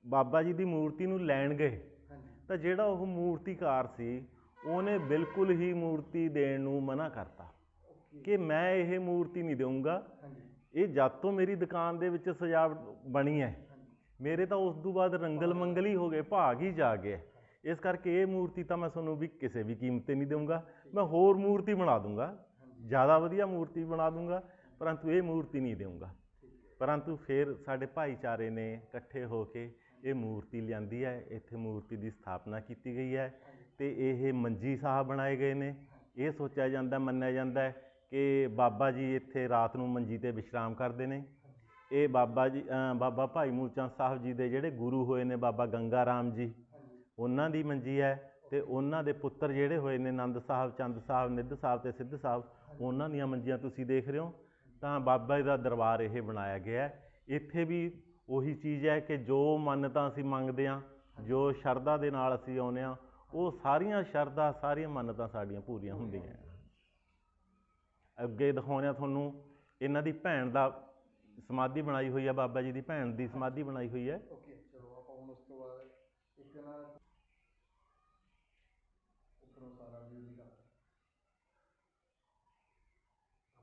ਬਾਬਾ ਜੀ ਦੀ ਮੂਰਤੀ ਨੂੰ ਲੈਣ ਗਏ ਹਾਂਜੀ ਤਾਂ ਜਿਹੜਾ ਉਹ ਮੂਰਤੀਕਾਰ ਸੀ ਉਹਨੇ ਬਿਲਕੁਲ ਹੀ ਮੂਰਤੀ ਦੇਣ ਨੂੰ ਮਨਾ ਕਰਤਾ ਕਿ ਮੈਂ ਇਹ ਮੂਰਤੀ ਨਹੀਂ ਦੇਵਾਂਗਾ। ਹਾਂਜੀ ਇਹ ਜਦ ਤੋਂ ਮੇਰੀ ਦੁਕਾਨ ਦੇ ਵਿੱਚ ਸਜਾਵਟ ਬਣੀ ਹੈ ਮੇਰੇ ਤਾਂ ਉਸ ਤੋਂ ਬਾਅਦ ਰੰਗਲ ਮੰਗਲ ਹੀ ਹੋ ਗਏ, ਭਾਗ ਹੀ ਜਾ ਗਏ। ਇਸ ਕਰਕੇ ਇਹ ਮੂਰਤੀ ਤਾਂ ਮੈਂ ਤੁਹਾਨੂੰ ਵੀ ਕਿਸੇ ਵੀ ਕੀਮਤ 'ਤੇ ਨਹੀਂ ਦੇਵਾਂਗਾ, ਮੈਂ ਹੋਰ ਮੂਰਤੀ ਬਣਾ ਦੂੰਗਾ, ਜ਼ਿਆਦਾ ਵਧੀਆ ਮੂਰਤੀ ਬਣਾ ਦੂੰਗਾ, ਪਰੰਤੂ ਇਹ ਮੂਰਤੀ ਨਹੀਂ ਦੇਵਾਂਗਾ। ਪਰੰਤੂ ਫਿਰ ਸਾਡੇ ਭਾਈਚਾਰੇ ਨੇ ਇਕੱਠੇ ਹੋ ਕੇ ਇਹ ਮੂਰਤੀ ਲਿਆਂਦੀ ਹੈ, ਇੱਥੇ ਮੂਰਤੀ ਦੀ ਸਥਾਪਨਾ ਕੀਤੀ ਗਈ ਹੈ ਅਤੇ ਇਹ ਮੰਜੀ ਸਾਹਿਬ ਬਣਾਏ ਗਏ ਨੇ। ਇਹ ਸੋਚਿਆ ਜਾਂਦਾ, ਮੰਨਿਆ ਜਾਂਦਾ ਹੈ ਕਿ ਬਾਬਾ ਜੀ ਇੱਥੇ ਰਾਤ ਨੂੰ ਮੰਜੀ 'ਤੇ ਵਿਸ਼ਰਾਮ ਕਰਦੇ ਨੇ। ਇਹ ਬਾਬਾ ਭਾਈ ਮੂਲ ਚੰਦ ਸਾਹਿਬ ਜੀ ਦੇ ਜਿਹੜੇ ਗੁਰੂ ਹੋਏ ਨੇ, ਬਾਬਾ ਗੰਗਾ ਰਾਮ ਜੀ, ਉਹਨਾਂ ਦੀ ਮੰਜੀ ਹੈ ਅਤੇ ਉਹਨਾਂ ਦੇ ਪੁੱਤਰ ਜਿਹੜੇ ਹੋਏ ਨੇ ਨੰਦ ਸਾਹਿਬ, ਚੰਦ ਸਾਹਿਬ, ਨਿੱਧ ਸਾਹਿਬ ਅਤੇ ਸਿੱਧ ਸਾਹਿਬ, ਉਹਨਾਂ ਦੀਆਂ ਮੰਜੀਆਂ ਤੁਸੀਂ ਦੇਖ ਰਹੇ ਹੋ। ਤਾਂ ਬਾਬਾ ਜੀ ਦਾ ਦਰਬਾਰ ਇਹ ਬਣਾਇਆ ਗਿਆ ਹੈ। ਇੱਥੇ ਵੀ ਉਹੀ ਚੀਜ਼ ਹੈ ਕਿ ਜੋ ਮੰਨਤਾਂ ਅਸੀਂ ਮੰਗਦੇ ਹਾਂ, ਜੋ ਸ਼ਰਧਾ ਦੇ ਨਾਲ ਅਸੀਂ ਆਉਂਦੇ ਹਾਂ, ਉਹ ਸਾਰੀਆਂ ਸ਼ਰਧਾ, ਸਾਰੀਆਂ ਮੰਨਤਾਂ ਸਾਡੀਆਂ ਪੂਰੀਆਂ ਹੁੰਦੀਆਂ। ਅੱਗੇ ਦਿਖਾਉਂਦੇ ਹਾਂ ਤੁਹਾਨੂੰ ਇਹਨਾਂ ਦੀ ਭੈਣ ਦਾ ਸਮਾਧੀ ਬਣਾਈ ਹੋਈ ਹੈ, ਬਾਬਾ ਜੀ ਦੀ ਭੈਣ ਦੀ ਸਮਾਧੀ ਬਣਾਈ ਹੋਈ ਹੈ। ਓਕੇ, ਚਲੋ ਆਪਾਂ ਹੁਣ ਉਸ ਤੋਂ ਬਾਅਦ ਇੱਕ ਨਾ ਉੱਪਰੋਂ ਸਾਰਾ ਵਿਊ ਦਿਖਾਉਂਦੇ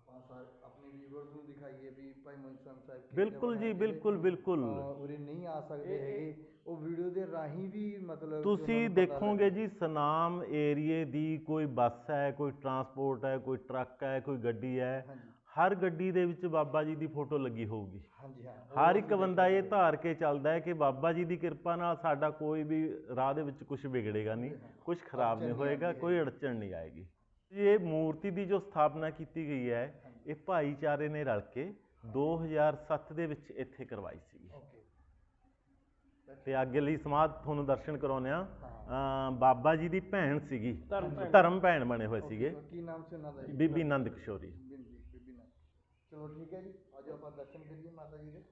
ਆਪਾਂ ਆਪਣੇ ਵੀਵਰਸ ਨੂੰ ਦਿਖਾਈਏ ਵੀ ਭਾਈ ਮਨੀ ਚੰਦ ਸਾਹਿਬ ਬਿਲਕੁਲ ਜੀ, ਬਿਲਕੁਲ ਬਿਲਕੁਲ। ਉਰੇ ਨਹੀਂ ਆ ਸਕਦੇ ਹੈਗੇ, ਉਹ ਵੀਡੀਓ ਦੇ ਰਾਹੀਂ ਵੀ ਮਤਲਬ ਤੁਸੀਂ ਦੇਖੋਗੇ ਜੀ ਸੁਨਾਮ ਏਰੀਏ ਦੀ ਕੋਈ ਬੱਸ ਹੈ, ਕੋਈ ਟਰਾਂਸਪੋਰਟ ਹੈ, ਕੋਈ ਟਰੱਕ ਹੈ, ਕੋਈ ਗੱਡੀ ਹੈ, ਹਰ ਗੱਡੀ ਦੇ ਵਿੱਚ ਬਾਬਾ ਜੀ ਦੀ ਫੋਟੋ ਲੱਗੀ ਹੋਊਗੀ। ਹਾਂਜੀ ਹਾਂ, ਹਰ ਇੱਕ ਬੰਦਾ ਇਹ ਧਾਰ ਕੇ ਚੱਲਦਾ ਹੈ ਕਿ ਬਾਬਾ ਜੀ ਦੀ ਕਿਰਪਾ ਨਾਲ ਸਾਡਾ ਕੋਈ ਵੀ ਰਾਹ ਦੇ ਵਿੱਚ ਕੁਝ ਵਿਗੜੇਗਾ ਨਹੀਂ, ਕੁਝ ਖਰਾਬ ਨਹੀਂ ਹੋਏਗਾ, ਕੋਈ ਅੜਚਣ ਨਹੀਂ ਆਏਗੀ। ਇਹ ਮੂਰਤੀ ਦੀ ਜੋ ਸਥਾਪਨਾ ਕੀਤੀ ਗਈ ਹੈ, ਇਹ ਭਾਈਚਾਰੇ ਨੇ ਰਲ ਕੇ 2007 ਦੇ ਵਿੱਚ ਇੱਥੇ ਕਰਵਾਈ ਸੀ। ਤੇ ਅੱਗੇ ਲਈ ਸਮਾਧ ਤੁਹਾਨੂੰ ਦਰਸ਼ਨ ਕਰਾਉਂਦੇ ਆ। ਬਾਬਾ ਜੀ ਦੀ ਭੈਣ ਸੀਗੀ, ਧਰਮ ਭੈਣ ਬਣੇ ਹੋਏ ਸੀਗੇ, ਕੀ ਨਾਮ ਸੀ ਉਹਨਾਂ ਦਾ? ਬੀਬੀ ਨੰਦ ਕਿਸ਼ੋਰੀ। ਬੀਬੀ ਨੰਦ। ਚਲੋ ਠੀਕ ਹੈ ਜੀ, ਅੱਜ ਆਪਾਂ ਦਰਸ਼ਨ ਕਰੀਏ ਮਾਤਾ ਜੀ ਦੇ।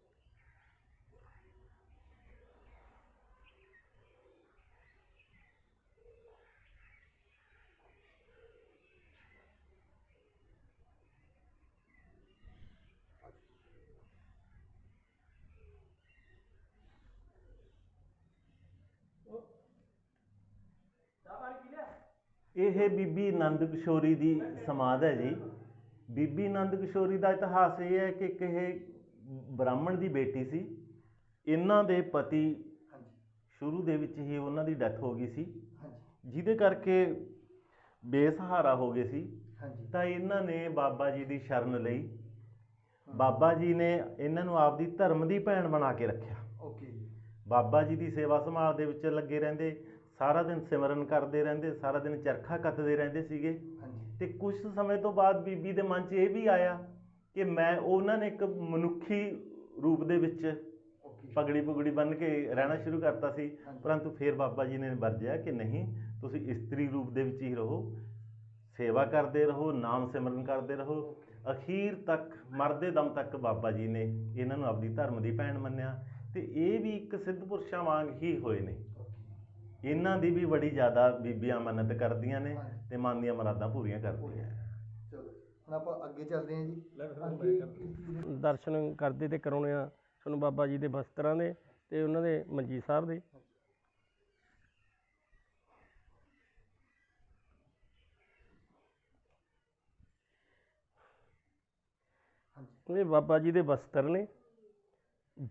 ਇਹ ਬੀਬੀ ਨੰਦ ਕਿਸ਼ੋਰੀ ਦੀ ਸਮਾਧ ਹੈ ਜੀ। ਬੀਬੀ ਨੰਦ ਕਿਸ਼ੋਰੀ ਦਾ ਇਤਿਹਾਸ ਇਹ ਹੈ ਕਿ ਇਹ ਬ੍ਰਾਹਮਣ ਦੀ ਬੇਟੀ ਸੀ। ਇਹਨਾਂ ਦੇ ਪਤੀ ਸ਼ੁਰੂ ਦੇ ਵਿੱਚ ਹੀ ਉਹਨਾਂ ਦੀ ਡੈਥ ਹੋ ਗਈ ਸੀ, ਜਿਹਦੇ ਕਰਕੇ ਬੇਸਹਾਰਾ ਹੋ ਗਏ ਸੀ। ਤਾਂ ਇਹਨਾਂ ਨੇ ਬਾਬਾ ਜੀ ਦੀ ਸ਼ਰਨ ਲਈ। ਬਾਬਾ ਜੀ ਨੇ ਇਹਨਾਂ ਨੂੰ ਆਪਦੀ ਧਰਮ ਦੀ ਭੈਣ ਬਣਾ ਕੇ ਰੱਖਿਆ। ਬਾਬਾ ਜੀ ਦੀ ਸੇਵਾ ਸੰਭਾਲ ਦੇ ਵਿੱਚ ਲੱਗੇ ਰਹਿੰਦੇ, ਸਾਰਾ ਦਿਨ ਸਿਮਰਨ ਕਰਦੇ ਰਹਿੰਦੇ, ਸਾਰਾ ਦਿਨ ਚਰਖਾ ਕੱਤਦੇ ਰਹਿੰਦੇ ਸੀਗੇ। ਤੇ ਕੁਝ ਸਮੇਂ ਤੋਂ ਬਾਅਦ ਬੀਬੀ ਦੇ ਮਨ 'ਚ ਇਹ ਵੀ ਆਇਆ ਕਿ ਉਹਨਾਂ ਨੇ ਇੱਕ ਮਨੁੱਖੀ ਰੂਪ ਦੇ ਵਿੱਚ ਪਗੜੀ ਪੁਗੜੀ ਬੰਨ੍ਹ ਕੇ ਰਹਿਣਾ ਸ਼ੁਰੂ ਕਰਤਾ ਸੀ। ਪਰੰਤੂ ਫਿਰ ਬਾਬਾ ਜੀ ਨੇ ਵਰਜਿਆ ਕਿ ਨਹੀਂ, ਤੁਸੀਂ ਇਸਤਰੀ ਰੂਪ ਦੇ ਵਿੱਚ ਹੀ ਰਹੋ, ਸੇਵਾ ਕਰਦੇ ਰਹੋ, ਨਾਮ ਸਿਮਰਨ ਕਰਦੇ ਰਹੋ। ਅਖੀਰ ਤੱਕ, ਮਰਦੇ ਦਮ ਤੱਕ ਬਾਬਾ ਜੀ ਨੇ ਇਹਨਾਂ ਨੂੰ ਆਪਦੀ ਧਰਮ ਦੀ ਭੈਣ ਮੰਨਿਆ। ਤੇ ਇਹ ਵੀ ਇੱਕ ਸਿੱਧ ਪੁਰਸ਼ਾਂ ਵਾਂਗ ਹੀ ਹੋਏ ਨੇ। ਇਹਨਾਂ ਦੀ ਵੀ ਬੜੀ ਜ਼ਿਆਦਾ ਬੀਬੀਆਂ ਮੰਨਤ ਕਰਦੀਆਂ ਨੇ ਤੇ ਮਨ ਦੀਆਂ ਮੁਰਾਦਾਂ ਪੂਰੀਆਂ ਕਰਦੀਆਂ। ਚਲੋ ਹੁਣ ਆਪਾਂ ਅੱਗੇ ਚੱਲਦੇ ਹਾਂ ਜੀ। ਦਰਸ਼ਨ ਕਰਦੇ ਤੇ ਕਰਾਉਣੇ ਆ ਤੁਹਾਨੂੰ ਬਾਬਾ ਜੀ ਦੇ ਬਸਤਰਾਂ ਦੇ ਤੇ ਉਹਨਾਂ ਦੇ ਮੰਜੀ ਸਾਹਿਬ ਦੇ। ਇਹ ਬਾਬਾ ਜੀ ਦੇ ਬਸਤਰ ਨੇ।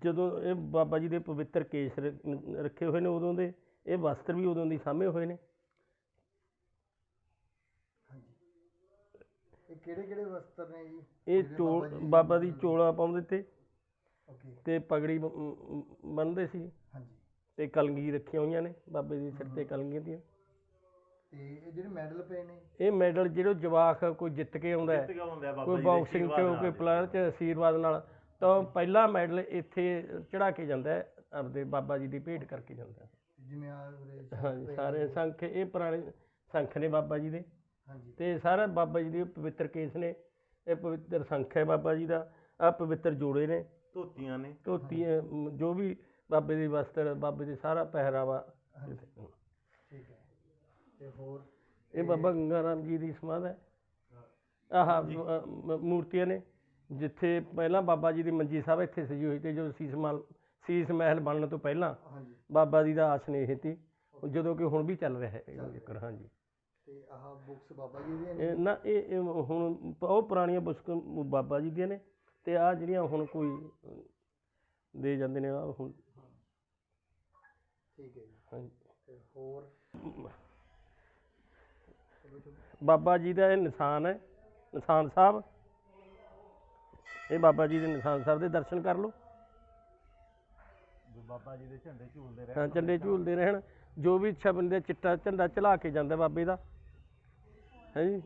ਜਦੋਂ ਇਹ ਬਾਬਾ ਜੀ ਦੇ ਪਵਿੱਤਰ ਕੇਸ ਰੱਖੇ ਹੋਏ ਨੇ ਉਦੋਂ ਦੇ, ਇਹ ਵਸਤਰ ਵੀ ਉਦੋਂ ਦੀ ਸਾਂਭੇ ਹੋਏ ਨੇ। ਇਹ ਕਿਹੜੇ ਵਸਤਰ ਨੇ ਜੀ? ਇਹ ਬਾਬਾ ਦੀ ਚੋਲਾ ਪਾਉਂਦੇ ਤੇ ਪਗੜੀ ਬੰਨ੍ਹਦੇ ਸੀ ਤੇ ਕਲਗੀ ਰੱਖੀਆਂ ਹੋਈਆਂ ਨੇ ਬਾਬੇ ਦੇ ਸਿਰ ਤੇ, ਕਲਗੀਆਂ ਦੀਆਂ। ਤੇ ਇਹ ਜਿਹੜੇ ਮੈਡਲ ਪਏ ਨੇ, ਇਹ ਮੈਡਲ ਜਿਹੜੇ ਜਵਾਕ ਕੋਈ ਜਿੱਤ ਕੇ ਆਉਂਦਾ, ਕੋਈ ਬਾਕਸਿੰਗ 'ਚ, ਕੋਈ ਪਲਰ 'ਚ ਆਸ਼ੀਰਵਾਦ ਨਾਲ, ਤਾਂ ਪਹਿਲਾ ਮੈਡਲ ਇੱਥੇ ਚੜਾ ਕੇ ਜਾਂਦਾ, ਆਪਦੇ ਬਾਬਾ ਜੀ ਦੀ ਭੇਟ ਕਰਕੇ ਜਾਂਦਾ। ਜਿਵੇਂ ਹਾਂਜੀ, ਸਾਰੇ ਸੰਖ, ਇਹ ਪੁਰਾਣੇ ਸੰਖ ਨੇ ਬਾਬਾ ਜੀ ਦੇ। ਤੇ ਸਾਰਾ ਬਾਬਾ ਜੀ ਦੇ ਪਵਿੱਤਰ ਕੇਸ ਨੇ, ਇਹ ਪਵਿੱਤਰ ਸੰਖ ਹੈ ਬਾਬਾ ਜੀ ਦਾ। ਆਹ ਪਵਿੱਤਰ ਜੋੜੇ ਨੇ, ਧੋਤੀਆਂ ਨੇ। ਧੋਤੀਆਂ ਜੋ ਵੀ ਬਾਬੇ ਦੀ ਵਸਤਰ, ਬਾਬੇ ਦੇ ਸਾਰਾ ਪਹਿਰਾਵਾ। ਠੀਕ ਹੈ। ਤੇ ਹੋਰ ਇਹ ਬਾਬਾ ਗੰਗਾ ਰਾਮ ਜੀ ਦੀ ਸਮਾਧ ਹੈ। ਆਹ ਮੂਰਤੀਆਂ ਨੇ ਜਿੱਥੇ ਪਹਿਲਾਂ ਬਾਬਾ ਜੀ ਦੀ ਮੰਜੀ ਸਾਹਿਬ ਇੱਥੇ ਸਜੀ ਹੋਈ ਤੇ ਜੋ ਸੀਸ ਮਹਿਲ ਬਣਨ ਤੋਂ ਪਹਿਲਾਂ ਬਾਬਾ ਜੀ ਦਾ ਆਸਣ ਇਹ ਸੀ, ਜਦੋਂ ਕਿ ਹੁਣ ਵੀ ਚੱਲ ਰਿਹਾ ਹੈ ਇਹ ਜ਼ਿਕਰ। ਹਾਂਜੀ। ਤੇ ਆਹ ਬੁੱਕਸ ਬਾਬਾ ਜੀ ਦੀਆਂ ਇਹ ਨਾ ਇਹ ਹੁਣ ਉਹ ਪੁਰਾਣੀਆਂ ਬੁੱਕਸ ਬਾਬਾ ਜੀ ਦੀਆਂ ਨੇ, ਤੇ ਆਹ ਜਿਹੜੀਆਂ ਹੁਣ ਕੋਈ ਦੇ ਜਾਂਦੇ ਨੇ ਆਹ ਹੁਣ। ਠੀਕ ਹੈ ਜੀ। ਹਾਂਜੀ। ਤੇ ਹੋਰ ਬਾਬਾ ਜੀ ਦਾ ਇਹ ਨਿਸ਼ਾਨ ਹੈ, ਨਿਸ਼ਾਨ ਸਾਹਿਬ। ਇਹ ਬਾਬਾ ਜੀ ਦੇ ਨਿਸ਼ਾਨ ਸਾਹਿਬ ਦੇ ਦਰਸ਼ਨ ਕਰ ਲਓ। ਬਾਬਾ ਜੀ ਦੇ ਝੰਡੇ ਝੂਲਦੇ ਹਾਂ, ਝੰਡੇ ਝੂਲਦੇ ਰਹਿਣ। ਜੋ ਵੀ ਇੱਛਾ ਬੰਦੇ ਚਿੱਟਾ ਝੰਡਾ ਚਲਾ ਕੇ ਜਾਂਦਾ ਬਾਬੇ ਦਾ ਹੈ ਜੀ।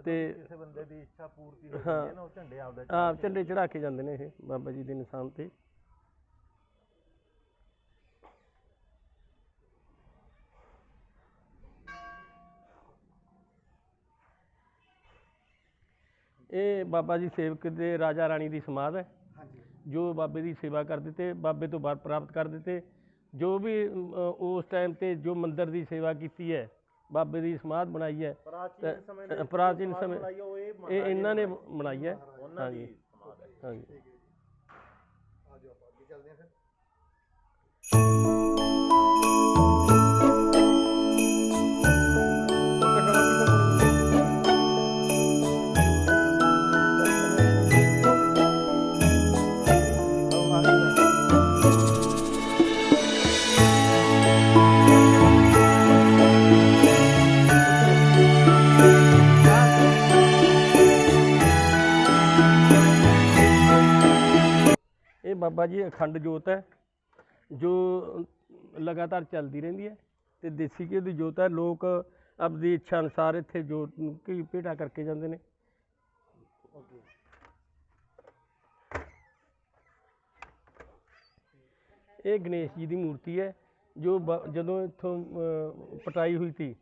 ਤੇ ਕਿਸੇ ਬੰਦੇ ਦੀ ਇੱਛਾ ਪੂਰਤੀ ਹੋ ਹਾਂ ਜਾਂਦੀ ਹੈ ਨਾ, ਉਹ ਝੰਡੇ ਆਪਦਾ ਹਾਂ ਝੰਡੇ ਚੜਾ ਕੇ ਜਾਂਦੇ ਨੇ ਇਹ ਬਾਬਾ ਜੀ ਦੇ ਨਿਸ਼ਾਨ ਤੇ। ਇਹ ਬਾਬਾ ਜੀ ਸੇਵਕ ਦੇ ਰਾਜਾ ਰਾਣੀ ਦੀ ਸਮਾਧ ਹੈ, ਜੋ ਬਾਬੇ ਦੀ ਸੇਵਾ ਕਰਦੇ ਤੇ ਬਾਬੇ ਤੋਂ ਵਰ ਪ੍ਰਾਪਤ ਕਰਦੇ ਤੇ ਜੋ ਵੀ ਉਸ ਟਾਈਮ ਤੇ ਜੋ ਮੰਦਿਰ ਦੀ ਸੇਵਾ ਕੀਤੀ ਹੈ, ਬਾਬੇ ਦੀ ਸਮਾਧ ਬਣਾਈ ਹੈ ਪ੍ਰਾਚੀਨ ਸਮੇਂ ਇਹ ਇਹਨਾਂ ਨੇ ਬਣਾਈ ਹੈ। ਹਾਂਜੀ ਹਾਂਜੀ। ਆ ਜਾਓ ਆਪਾਂ ਅੱਗੇ ਚੱਲਦੇ ਹਾਂ ਫਿਰ। ਇਹ ਬਾਬਾ ਜੀ ਅਖੰਡ ਜੋਤ ਹੈ ਜੋ ਲਗਾਤਾਰ ਚੱਲਦੀ ਰਹਿੰਦੀ ਹੈ, ਤੇ ਦੇਸੀ ਘਿਓ ਦੀ ਜੋਤ ਹੈ। ਲੋਕ ਆਪਣੀ ਇੱਛਾ ਅਨੁਸਾਰ ਇੱਥੇ ਜੋਤ ਨੂੰ ਘੀ ਭੇਟਾ ਕਰਕੇ ਜਾਂਦੇ ਨੇ। ਇਹ ਗਣੇਸ਼ ਜੀ ਦੀ ਮੂਰਤੀ ਹੈ ਜੋ ਜਦੋਂ ਇੱਥੋਂ ਪਟਾਈ ਹੋਈ ਸੀ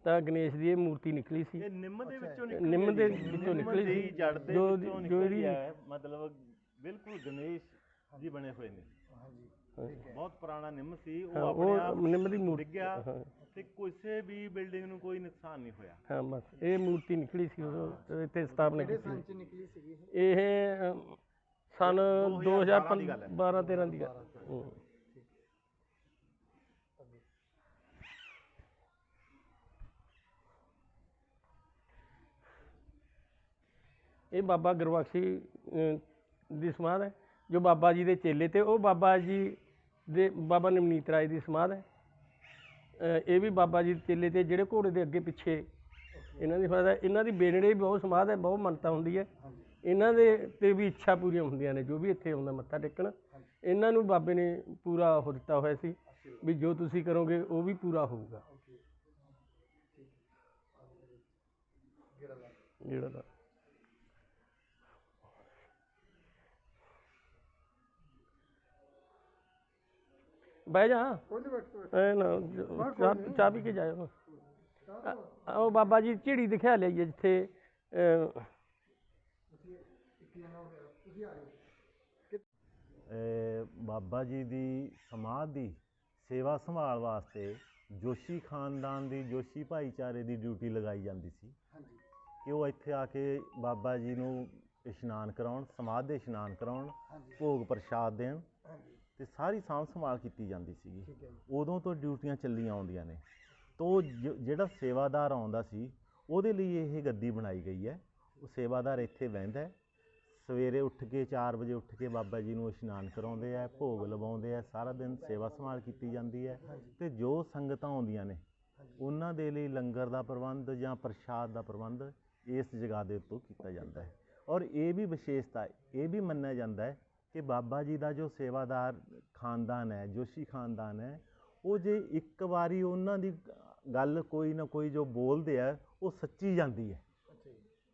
ਤਾਂ ਗਣੇਸ਼ ਦੀ ਇਹ ਮੂਰਤੀ ਨਿਕਲੀ ਸੀ। ਇਹ ਨਿੰਮ ਦੇ ਵਿੱਚੋਂ ਨਿੰਮ ਦੇ ਵਿੱਚੋਂ ਨਿਕਲੀ ਸੀ ਜੜ ਦੇ ਜੋ ਵਿੱਚੋਂ ਜੋ ਨਿਕਲੀ ਇਹਦੀ ਹੈ, ਮਤਲਬ ਬਿਲਕੁਲ ਗਣੇਸ਼ ਜੀ ਬਣੇ ਹੋਏ ਨੇ। ਬਹੁਤ ਪੁਰਾਣਾ ਨਿੰਮ ਸੀ, ਉਹ ਆਪਣੇ ਆਪ ਨਿੰਮ ਦੀ ਮੂਰਤੀ ਡਿੱਗਿਆ ਤੇ ਕਿਸੇ ਵੀ ਬਿਲਡਿੰਗ ਨੂੰ ਕੋਈ ਨੁਕਸਾਨ ਨਹੀਂ ਹੋਇਆ। ਹਾਂ ਬਸ ਇਹ ਮੂਰਤੀ ਨਿਕਲੀ ਸੀ ਉਦੋਂ ਇੱਥੇ ਸਥਾਪਨਾ ਕਿਹੜੇ ਕੀਤੀ ਸੰਨ ਚ ਨਿਕਲੀ ਸੀਗੀ ਇਹ ਸਨ 2012-13 ਦੀ ਗੱਲ। ਇਹ ਬਾਬਾ ਗੁਰਬਖਸ਼ੀ ਦੀ ਸਮਾਧ ਹੈ ਜੋ ਬਾਬਾ ਜੀ ਦੇ ਚੇਲੇ ਤੇ ਉਹ ਬਾਬਾ ਜੀ ਦੇ ਬਾਬਾ ਨਵਨੀਤ ਰਾਏ ਦੀ ਸਮਾਧ ਹੈ। ਇਹ ਵੀ ਬਾਬਾ ਜੀ ਦੇ ਚੇਲੇ ਤੇ ਜਿਹੜੇ ਘੋੜੇ ਦੇ ਅੱਗੇ ਪਿੱਛੇ ਇਹਨਾਂ ਦੀ ਸਮਾਧ ਹੈ। ਇਹਨਾਂ ਦੀ ਬੇਨੜੇ ਵੀ ਬਹੁਤ ਸਮਾਧ ਹੈ, ਬਹੁਤ ਮੰਨਤਾ ਹੁੰਦੀ ਹੈ। ਇਹਨਾਂ ਦੇ ਤੇ ਵੀ ਇੱਛਾ ਪੂਰੀਆਂ ਹੁੰਦੀਆਂ ਨੇ, ਜੋ ਵੀ ਇੱਥੇ ਆਉਂਦਾ ਮੱਥਾ ਟੇਕਣ ਇਹਨਾਂ ਨੂੰ ਬਾਬੇ ਨੇ ਪੂਰਾ ਉਹ ਦਿੱਤਾ ਹੋਇਆ ਸੀ ਵੀ ਜੋ ਤੁਸੀਂ ਕਰੋਗੇ ਉਹ ਵੀ ਪੂਰਾ ਹੋਊਗਾ। ਜਿਹੜਾ ਦਾ ਬਹਿ ਜਾ ਚਾਹ ਪੀ ਕੇ ਜਾਇਓ। ਉਹ ਬਾਬਾ ਜੀ ਝਿੜੀ ਦਿਖਾ ਲਈਏ ਜਿੱਥੇ ਬਾਬਾ ਜੀ ਦੀ ਸਮਾਧ ਦੀ ਸੇਵਾ ਸੰਭਾਲ ਵਾਸਤੇ ਜੋਸ਼ੀ ਖਾਨਦਾਨ ਦੀ, ਜੋਸ਼ੀ ਭਾਈਚਾਰੇ ਦੀ ਡਿਊਟੀ ਲਗਾਈ ਜਾਂਦੀ ਸੀ ਕਿ ਉਹ ਇੱਥੇ ਆ ਕੇ ਬਾਬਾ ਜੀ ਨੂੰ ਇਸ਼ਨਾਨ ਕਰਾਉਣ, ਸਮਾਧ ਦੇ ਇਸ਼ਨਾਨ ਕਰਾਉਣ, ਭੋਗ ਪ੍ਰਸ਼ਾਦ ਦੇਣ ਤੇ ਸਾਰੀ ਸਾਂਭ ਸੰਭਾਲ ਕੀਤੀ ਜਾਂਦੀ ਸੀਗੀ। ਉਦੋਂ ਤੋਂ ਡਿਊਟੀਆਂ ਚੱਲੀਆਂ ਆਉਂਦੀਆਂ ਨੇ। ਤੋ ਜਿਹੜਾ ਸੇਵਾਦਾਰ ਆਉਂਦਾ ਸੀ ਉਹਦੇ ਲਈ ਇਹ ਗੱਦੀ ਬਣਾਈ ਗਈ ਹੈ। ਉਹ ਸੇਵਾਦਾਰ ਇੱਥੇ ਬਹਿੰਦਾ ਹੈ, ਸਵੇਰੇ ਉੱਠ ਕੇ 4 ਵਜੇ ਉੱਠ ਕੇ ਬਾਬਾ ਜੀ ਨੂੰ ਇਸ਼ਨਾਨ ਕਰਾਉਂਦੇ ਆ, ਭੋਗ ਲਵਾਉਂਦੇ ਆ, ਸਾਰਾ ਦਿਨ ਸੇਵਾ ਸੰਭਾਲ ਕੀਤੀ ਜਾਂਦੀ ਹੈ। ਤੇ ਜੋ ਸੰਗਤਾਂ ਆਉਂਦੀਆਂ ਨੇ ਉਹਨਾਂ ਦੇ ਲਈ ਲੰਗਰ ਦਾ ਪ੍ਰਬੰਧ ਜਾਂ ਪ੍ਰਸ਼ਾਦ ਦਾ ਪ੍ਰਬੰਧ ਇਸ ਜਗ੍ਹਾ ਦੇ ਉੱਤੋਂ ਕੀਤਾ ਜਾਂਦਾ ਹੈ। ਔਰ ਇਹ ਵੀ ਵਿਸ਼ੇਸ਼ਤਾ, ਇਹ ਵੀ ਮੰਨਿਆ ਜਾਂਦਾ ਹੈ ਕਿ ਬਾਬਾ ਜੀ ਦਾ ਜੋ ਸੇਵਾਦਾਰ ਖਾਨਦਾਨ ਹੈ, ਜੋਸ਼ੀ ਖਾਨਦਾਨ ਹੈ, ਉਹ ਜੇ ਇੱਕ ਵਾਰੀ ਉਹਨਾਂ ਦੀ ਗੱਲ ਕੋਈ ਨਾ ਕੋਈ ਜੋ ਬੋਲਦੇ ਆ ਉਹ ਸੱਚੀ ਜਾਂਦੀ ਹੈ।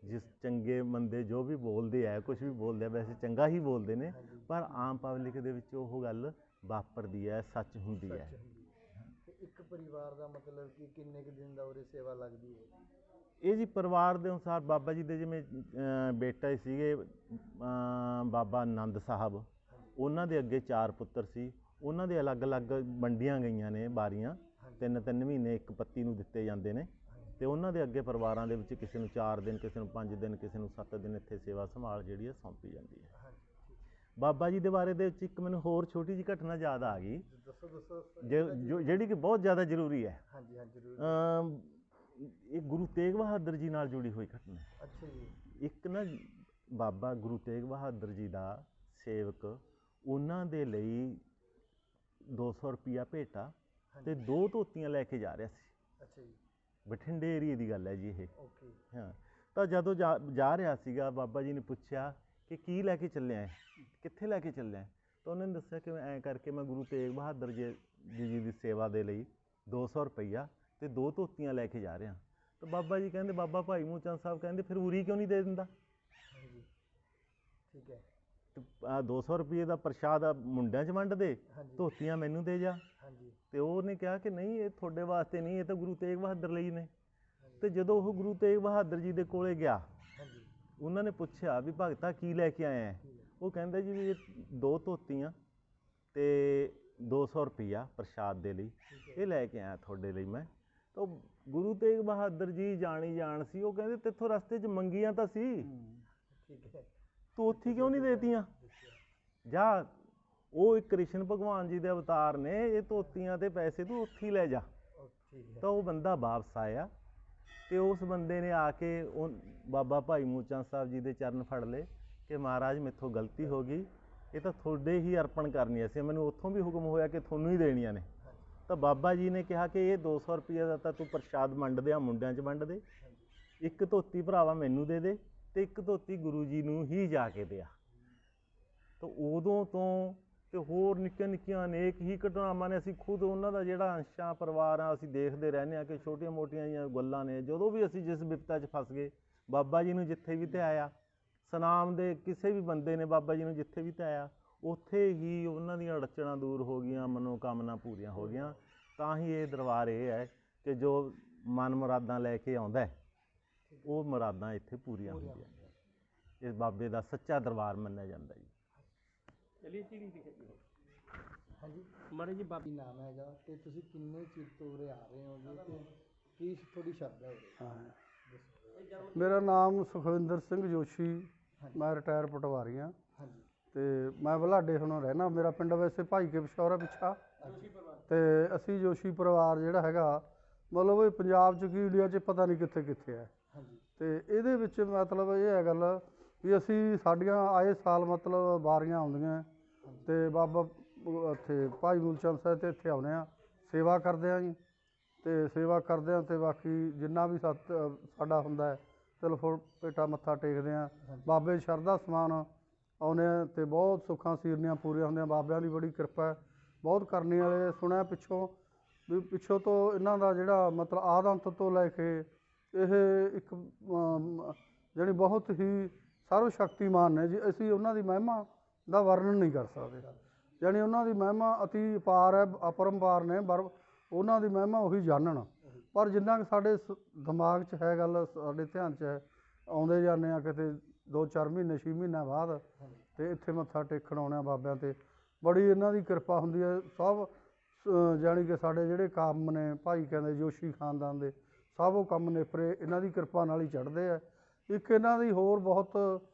ਜਿਸ ਚੰਗੇ ਬੰਦੇ ਜੋ ਵੀ ਬੋਲਦੇ ਆ, ਕੁਝ ਵੀ ਬੋਲਦੇ ਆ, ਵੈਸੇ ਚੰਗਾ ਹੀ ਬੋਲਦੇ ਨੇ, ਪਰ ਆਮ ਪਬਲਿਕ ਦੇ ਵਿੱਚ ਉਹ ਗੱਲ ਵਾਪਰਦੀ ਹੈ, ਸੱਚ ਹੁੰਦੀ ਹੈ। ਇੱਕ ਪਰਿਵਾਰ ਦਾ ਮਤਲਬ ਕਿ ਕਿੰਨੇ ਕੁ ਦਿਨ ਦਾ ਉਰੇ ਸੇਵਾ ਲੱਗਦੀ ਹੈ? ਇਹ ਜੀ ਪਰਿਵਾਰ ਦੇ ਅਨੁਸਾਰ ਬਾਬਾ ਜੀ ਦੇ ਜਿਵੇਂ ਬੇਟਾ ਸੀਗੇ ਬਾਬਾ ਆਨੰਦ ਸਾਹਿਬ, ਉਹਨਾਂ ਦੇ ਅੱਗੇ 4 ਪੁੱਤਰ ਸੀ, ਉਹਨਾਂ ਦੇ ਅਲੱਗ-ਅਲੱਗ ਵੰਡੀਆਂ ਗਈਆਂ ਨੇ ਬਾਰੀਆਂ, 3-3 ਮਹੀਨੇ ਇੱਕ ਪੱਤੀ ਨੂੰ ਦਿੱਤੇ ਜਾਂਦੇ ਨੇ, ਤੇ ਉਹਨਾਂ ਦੇ ਅੱਗੇ ਪਰਿਵਾਰਾਂ ਦੇ ਵਿੱਚ ਕਿਸੇ ਨੂੰ 4 ਦਿਨ, ਕਿਸੇ ਨੂੰ 5 ਦਿਨ, ਕਿਸੇ ਨੂੰ 7 ਦਿਨ ਇੱਥੇ ਸੇਵਾ ਸੰਭਾਲ ਜਿਹੜੀ ਹੈ ਸੌਂਪੀ ਜਾਂਦੀ ਹੈ। ਬਾਬਾ ਜੀ ਦੇ ਬਾਰੇ ਦੇ ਵਿੱਚ ਇੱਕ ਮੈਨੂੰ ਹੋਰ ਛੋਟੀ ਜਿਹੀ ਘਟਨਾ ਯਾਦ ਆ ਗਈ, ਜਿਹੜੀ ਕਿ ਬਹੁਤ ਜ਼ਿਆਦਾ ਜ਼ਰੂਰੀ ਹੈ। ਇਹ ਗੁਰੂ ਤੇਗ ਬਹਾਦਰ ਜੀ ਨਾਲ ਜੁੜੀ ਹੋਈ ਘਟਨਾ ਹੈ। ਅੱਛਾ ਜੀ। ਇੱਕ ਨਾ ਬਾਬਾ ਗੁਰੂ ਤੇਗ ਬਹਾਦਰ ਜੀ ਦਾ ਸੇਵਕ ਉਹਨਾਂ ਦੇ ਲਈ 200 ਰੁਪਈਆ ਭੇਟਾ ਤੇ 2 ਧੋਤੀਆਂ ਲੈ ਕੇ ਜਾ ਰਿਹਾ ਸੀ। ਅੱਛਾ ਜੀ। ਬਠਿੰਡੇ ਏਰੀਏ ਦੀ ਗੱਲ ਹੈ ਜੀ ਇਹ। ਓਕੇ। ਹਾਂ, ਤਾਂ ਜਦੋਂ ਜਾ ਰਿਹਾ ਸੀਗਾ, ਬਾਬਾ ਜੀ ਨੇ ਪੁੱਛਿਆ ਕਿ ਕੀ ਲੈ ਕੇ ਚੱਲਿਆ ਹੈ, ਕਿੱਥੇ ਲੈ ਕੇ ਚੱਲਿਆ ਹੈ? ਤਾਂ ਉਹਨੇ ਦੱਸਿਆ ਕਿ ਐਂ ਕਰਕੇ ਮੈਂ ਗੁਰੂ ਤੇਗ ਬਹਾਦਰ ਜੀ ਦੀ ਸੇਵਾ ਦੇ ਲਈ 200 ਰੁਪਈਆ ਤੇ 2 ਧੋਤੀਆਂ ਲੈ ਕੇ ਜਾ ਰਿਹਾ। ਤਾਂ ਬਾਬਾ ਜੀ ਕਹਿੰਦੇ, ਬਾਬਾ ਭਾਈ ਮੂਲ ਚੰਦ ਸਾਹਿਬ ਕਹਿੰਦੇ ਫਿਰ ਉਰੀ ਕਿਉਂ ਨਹੀਂ ਦੇ ਦਿੰਦਾ? ਹਾਂਜੀ, ਠੀਕ ਹੈ। 200 ਰੁਪਏ ਦਾ ਪ੍ਰਸ਼ਾਦ ਮੁੰਡਿਆਂ 'ਚ ਵੰਡ ਦੇ, ਧੋਤੀਆਂ ਮੈਨੂੰ ਦੇ ਜਾ। ਹਾਂਜੀ। ਤੇ ਉਹਨੇ ਕਿਹਾ ਕਿ ਨਹੀਂ, ਇਹ ਤੁਹਾਡੇ ਵਾਸਤੇ ਨਹੀਂ, ਇਹ ਤਾਂ ਗੁਰੂ ਤੇਗ ਬਹਾਦਰ ਲਈ ਨੇ। ਤੇ ਜਦੋਂ ਉਹ ਗੁਰੂ ਤੇਗ ਬਹਾਦਰ ਜੀ ਦੇ ਕੋਲੇ ਗਿਆ, ਉਹਨਾਂ ਨੇ ਪੁੱਛਿਆ ਵੀ ਭਗਤਾ ਕੀ ਲੈ ਕੇ ਆਇਆ ਹੈ? ਉਹ ਕਹਿੰਦਾ ਜੀ ਵੀ ਇਹ 2 ਧੋਤੀਆਂ ਤੇ 200 ਰੁਪਈਆ ਪ੍ਰਸ਼ਾਦ ਦੇ ਲਈ ਇਹ ਲੈ ਕੇ ਆਇਆ ਤੁਹਾਡੇ ਲਈ ਮੈਂ। ਤਾਂ ਗੁਰੂ ਤੇਗ ਬਹਾਦਰ ਜੀ ਜਾਣੀ ਜਾਣ ਸੀ, ਉਹ ਕਹਿੰਦੇ ਤੇਥੋਂ ਰਸਤੇ 'ਚ ਮੰਗੀਆਂ ਤਾਂ ਸੀ, ਠੀਕ ਹੈ, ਤੂੰ ਉੱਥੇ ਕਿਉਂ ਨਹੀਂ ਦੇਤੀਆਂ? ਜਾ, ਉਹ ਇੱਕ ਕ੍ਰਿਸ਼ਨ ਭਗਵਾਨ ਜੀ ਦੇ ਅਵਤਾਰ ਨੇ, ਇਹ ਧੋਤੀਆਂ ਤੇ ਪੈਸੇ ਤੂੰ ਉੱਥੇ ਹੀ ਲੈ ਜਾ। ਤਾਂ ਉਹ ਬੰਦਾ ਵਾਪਸ ਆਇਆ ਤੇ ਉਸ ਬੰਦੇ ਨੇ ਆ ਕੇ ਉਹ ਬਾਬਾ ਭਾਈ ਮੂਲ ਚੰਦ ਸਾਹਿਬ ਜੀ ਦੇ ਚਰਨ ਫੜ ਲਏ ਕਿ ਮਹਾਰਾਜ ਮੇਥੋਂ ਗਲਤੀ ਹੋ ਗਈ, ਇਹ ਤਾਂ ਤੁਹਾਡੇ ਹੀ ਅਰਪਣ ਕਰਨੀਆਂ ਸੀ, ਮੈਨੂੰ ਉੱਥੋਂ ਵੀ ਹੁਕਮ ਹੋਇਆ ਕਿ ਤੁਹਾਨੂੰ ਹੀ ਦੇਣੀਆਂ ਨੇ। ਤਾਂ ਬਾਬਾ ਜੀ ਨੇ ਕਿਹਾ ਕਿ ਇਹ 200 ਰੁਪਏ ਦਾ ਤਾਂ ਤੂੰ ਪ੍ਰਸ਼ਾਦ ਵੰਡ ਦੇ, ਆ ਮੁੰਡਿਆਂ 'ਚ ਵੰਡ ਦੇ, ਇੱਕ ਧੋਤੀ ਭਰਾਵਾ ਮੈਨੂੰ ਦੇ ਦੇ ਤੇ ਇੱਕ ਧੋਤੀ ਗੁਰੂ ਜੀ ਨੂੰ ਹੀ ਜਾ ਕੇ ਦਿਆ। ਤਾਂ ਉਦੋਂ ਤੋਂ ਤੇ ਹੋਰ ਨਿੱਕੀਆਂ ਨਿੱਕੀਆਂ ਅਨੇਕ ਹੀ ਘਟਨਾਵਾਂ ਨੇ। ਅਸੀਂ ਖੁਦ ਉਹਨਾਂ ਦਾ ਜਿਹੜਾ ਅੰਸ਼ਾਂ ਪਰਿਵਾਰ ਆ, ਅਸੀਂ ਦੇਖਦੇ ਰਹਿੰਦੇ ਹਾਂ ਕਿ ਛੋਟੀਆਂ ਮੋਟੀਆਂ ਜਿਹੀਆਂ ਗੱਲਾਂ ਨੇ। ਜਦੋਂ ਵੀ ਅਸੀਂ ਜਿਸ ਵਿਪਤਾ 'ਚ ਫਸ ਗਏ, ਬਾਬਾ ਜੀ ਨੂੰ ਜਿੱਥੇ ਵੀ ਧਿਆਇਆ, ਸਨਾਮ ਦੇ ਕਿਸੇ ਵੀ ਬੰਦੇ ਨੇ ਬਾਬਾ ਜੀ ਨੂੰ ਜਿੱਥੇ ਵੀ ਧਿਆਇਆ, ਉੱਥੇ ਹੀ ਉਹਨਾਂ ਦੀਆਂ ਅੜਚਣਾਂ ਦੂਰ ਹੋ ਗਈਆਂ, ਮਨੋਕਾਮਨਾ ਪੂਰੀਆਂ ਹੋ ਗਈਆਂ। ਤਾਂ ਹੀ ਇਹ ਦਰਬਾਰ ਇਹ ਹੈ ਕਿ ਜੋ ਮਨ ਮੁਰਾਦਾਂ ਲੈ ਕੇ ਆਉਂਦਾ, ਉਹ ਮੁਰਾਦਾਂ ਇੱਥੇ ਪੂਰੀਆਂ ਹੁੰਦੀਆਂ। ਇਸ ਬਾਬੇ ਦਾ ਸੱਚਾ ਦਰਬਾਰ ਮੰਨਿਆ ਜਾਂਦਾ ਜੀ। ਚਲਿਏ ਚੀੜੀ ਦੀ ਹਾਂਜੀ ਮਾਰੇ ਜੀ ਬਾਬੀ ਨਾਮ ਹੈਗਾ ਤੇ ਤੁਸੀਂ ਕਿੰਨੇ ਚਿਰ ਤੋਂ ਉਰੇ ਆ ਰਹੇ ਹੋ ਜੀ, ਤੇ ਕੀ ਤੁਹਾਡੀ ਸ਼ਰਧਾ ਉਰੇ? ਹਾਂ, ਮੇਰਾ ਨਾਮ ਸੁਖਵਿੰਦਰ ਸਿੰਘ ਜੋਸ਼ੀ, ਮੈਂ ਰਿਟਾਇਰ ਪਟਵਾਰੀ ਹਾਂ। ਹਾਂਜੀ। ਤੇ ਮੈਂ ਬਲਾਡੇ ਹੁਣ ਰਹਿਣਾ, ਮੇਰਾ ਪਿੰਡ ਵੈਸੇ ਭਾਈ ਕੇ ਪਿਸ਼ੌਰਾ ਪਿੱਛਾ। ਤੇ ਅਸੀਂ ਜੋਸ਼ੀ ਪਰਿਵਾਰ ਜਿਹੜਾ ਹੈਗਾ, ਮਤਲਬ ਇਹ ਪੰਜਾਬ 'ਚ ਕੀ ਇੰਡੀਆ 'ਚ ਪਤਾ ਨਹੀਂ ਕਿੱਥੇ ਕਿੱਥੇ ਹੈ। ਹਾਂਜੀ। ਤੇ ਇਹਦੇ ਵਿੱਚ ਮਤਲਬ ਇਹ ਹੈ ਗੱਲ ਵੀ ਅਸੀਂ ਸਾਡੀਆਂ ਆਏ ਸਾਲ ਮਤਲਬ ਵਾਰੀਆਂ ਆਉਂਦੀਆਂ ਤੇ ਬਾਬਾ ਇੱਥੇ ਭਾਈ ਮੂਲ ਚੰਦ ਸਾਹਿਬ ਤੇ ਇੱਥੇ ਆਉਂਦੇ ਹਾਂ, ਸੇਵਾ ਕਰਦੇ ਹਾਂ ਜੀ। ਤੇ ਸੇਵਾ ਕਰਦੇ ਹਾਂ ਤੇ ਬਾਕੀ ਜਿੰਨਾ ਵੀ ਸਾਡਾ ਹੁੰਦਾ ਹੈ, ਚਲੋ ਫੁੱਲ ਭੇਟਾ ਮੱਥਾ ਟੇਕਦੇ ਹਾਂ। ਬਾਬੇ ਸ਼ਰਧਾ ਸਮਾਨ ਆਉਂਦੇ ਹਾਂ ਤੇ ਬਹੁਤ ਸੁੱਖਾਂ ਸੀਰਨੀਆਂ ਪੂਰੀਆਂ ਹੁੰਦੀਆਂ। ਬਾਬਿਆਂ ਦੀ ਬੜੀ ਕਿਰਪਾ ਹੈ, ਬਹੁਤ ਕਰਨੀ ਵਾਲੇ। ਸੁਣਿਆ ਪਿੱਛੋਂ ਤੋਂ ਇਹਨਾਂ ਦਾ ਜਿਹੜਾ ਮਤਲਬ ਆਦਿ ਅੰਤ ਤੋਂ ਲੈ ਕੇ ਇਹ ਇੱਕ ਜਿਹੜੀ ਬਹੁਤ ਹੀ ਸਰਵ ਸ਼ਕਤੀਮਾਨ ਨੇ ਜੀ। ਅਸੀਂ ਉਹਨਾਂ ਦੀ ਮਹਿਮਾ ਦਾ ਵਰਣਨ ਨਹੀਂ ਕਰ ਸਕਦੇ। ਜਾਣੀ ਉਹਨਾਂ ਦੀ ਮਹਿਮਾ ਅਤੀ ਅਪਾਰ ਹੈ, ਅਪਰੰਪਾਰ ਨੇ। ਉਹਨਾਂ ਦੀ ਮਹਿਮਾ ਉਹੀ ਜਾਣਨ। ਪਰ ਜਿੰਨਾ ਕੁ ਸਾਡੇ ਦਿਮਾਗ 'ਚ ਹੈ ਗੱਲ, ਸਾਡੇ ਧਿਆਨ 'ਚ ਹੈ, ਆਉਂਦੇ ਜਾਂਦੇ ਹਾਂ ਕਿਤੇ 2-4 ਮਹੀਨੇ 6 ਮਹੀਨਿਆਂ ਬਾਅਦ ਤੇ ਇੱਥੇ ਮੱਥਾ ਟੇਕਣ ਆਉਂਦੇ ਹਾਂ ਬਾਬਿਆਂ 'ਤੇ। ਬੜੀ ਇਹਨਾਂ ਦੀ ਕਿਰਪਾ ਹੁੰਦੀ ਹੈ। ਸਭ ਜਾਣੀ ਕਿ ਸਾਡੇ ਜਿਹੜੇ ਕੰਮ ਨੇ ਭਾਈ ਕਹਿੰਦੇ ਜੋਸ਼ੀ ਖਾਨਦਾਨ ਦੇ, ਸਭ ਉਹ ਕੰਮ ਨੇਪਰੇ ਇਹਨਾਂ ਦੀ ਕਿਰਪਾ ਨਾਲ ਹੀ ਚੜ੍ਹਦੇ ਆ। ਇੱਕ ਇਹਨਾਂ ਦੀ ਹੋਰ ਬਹੁਤ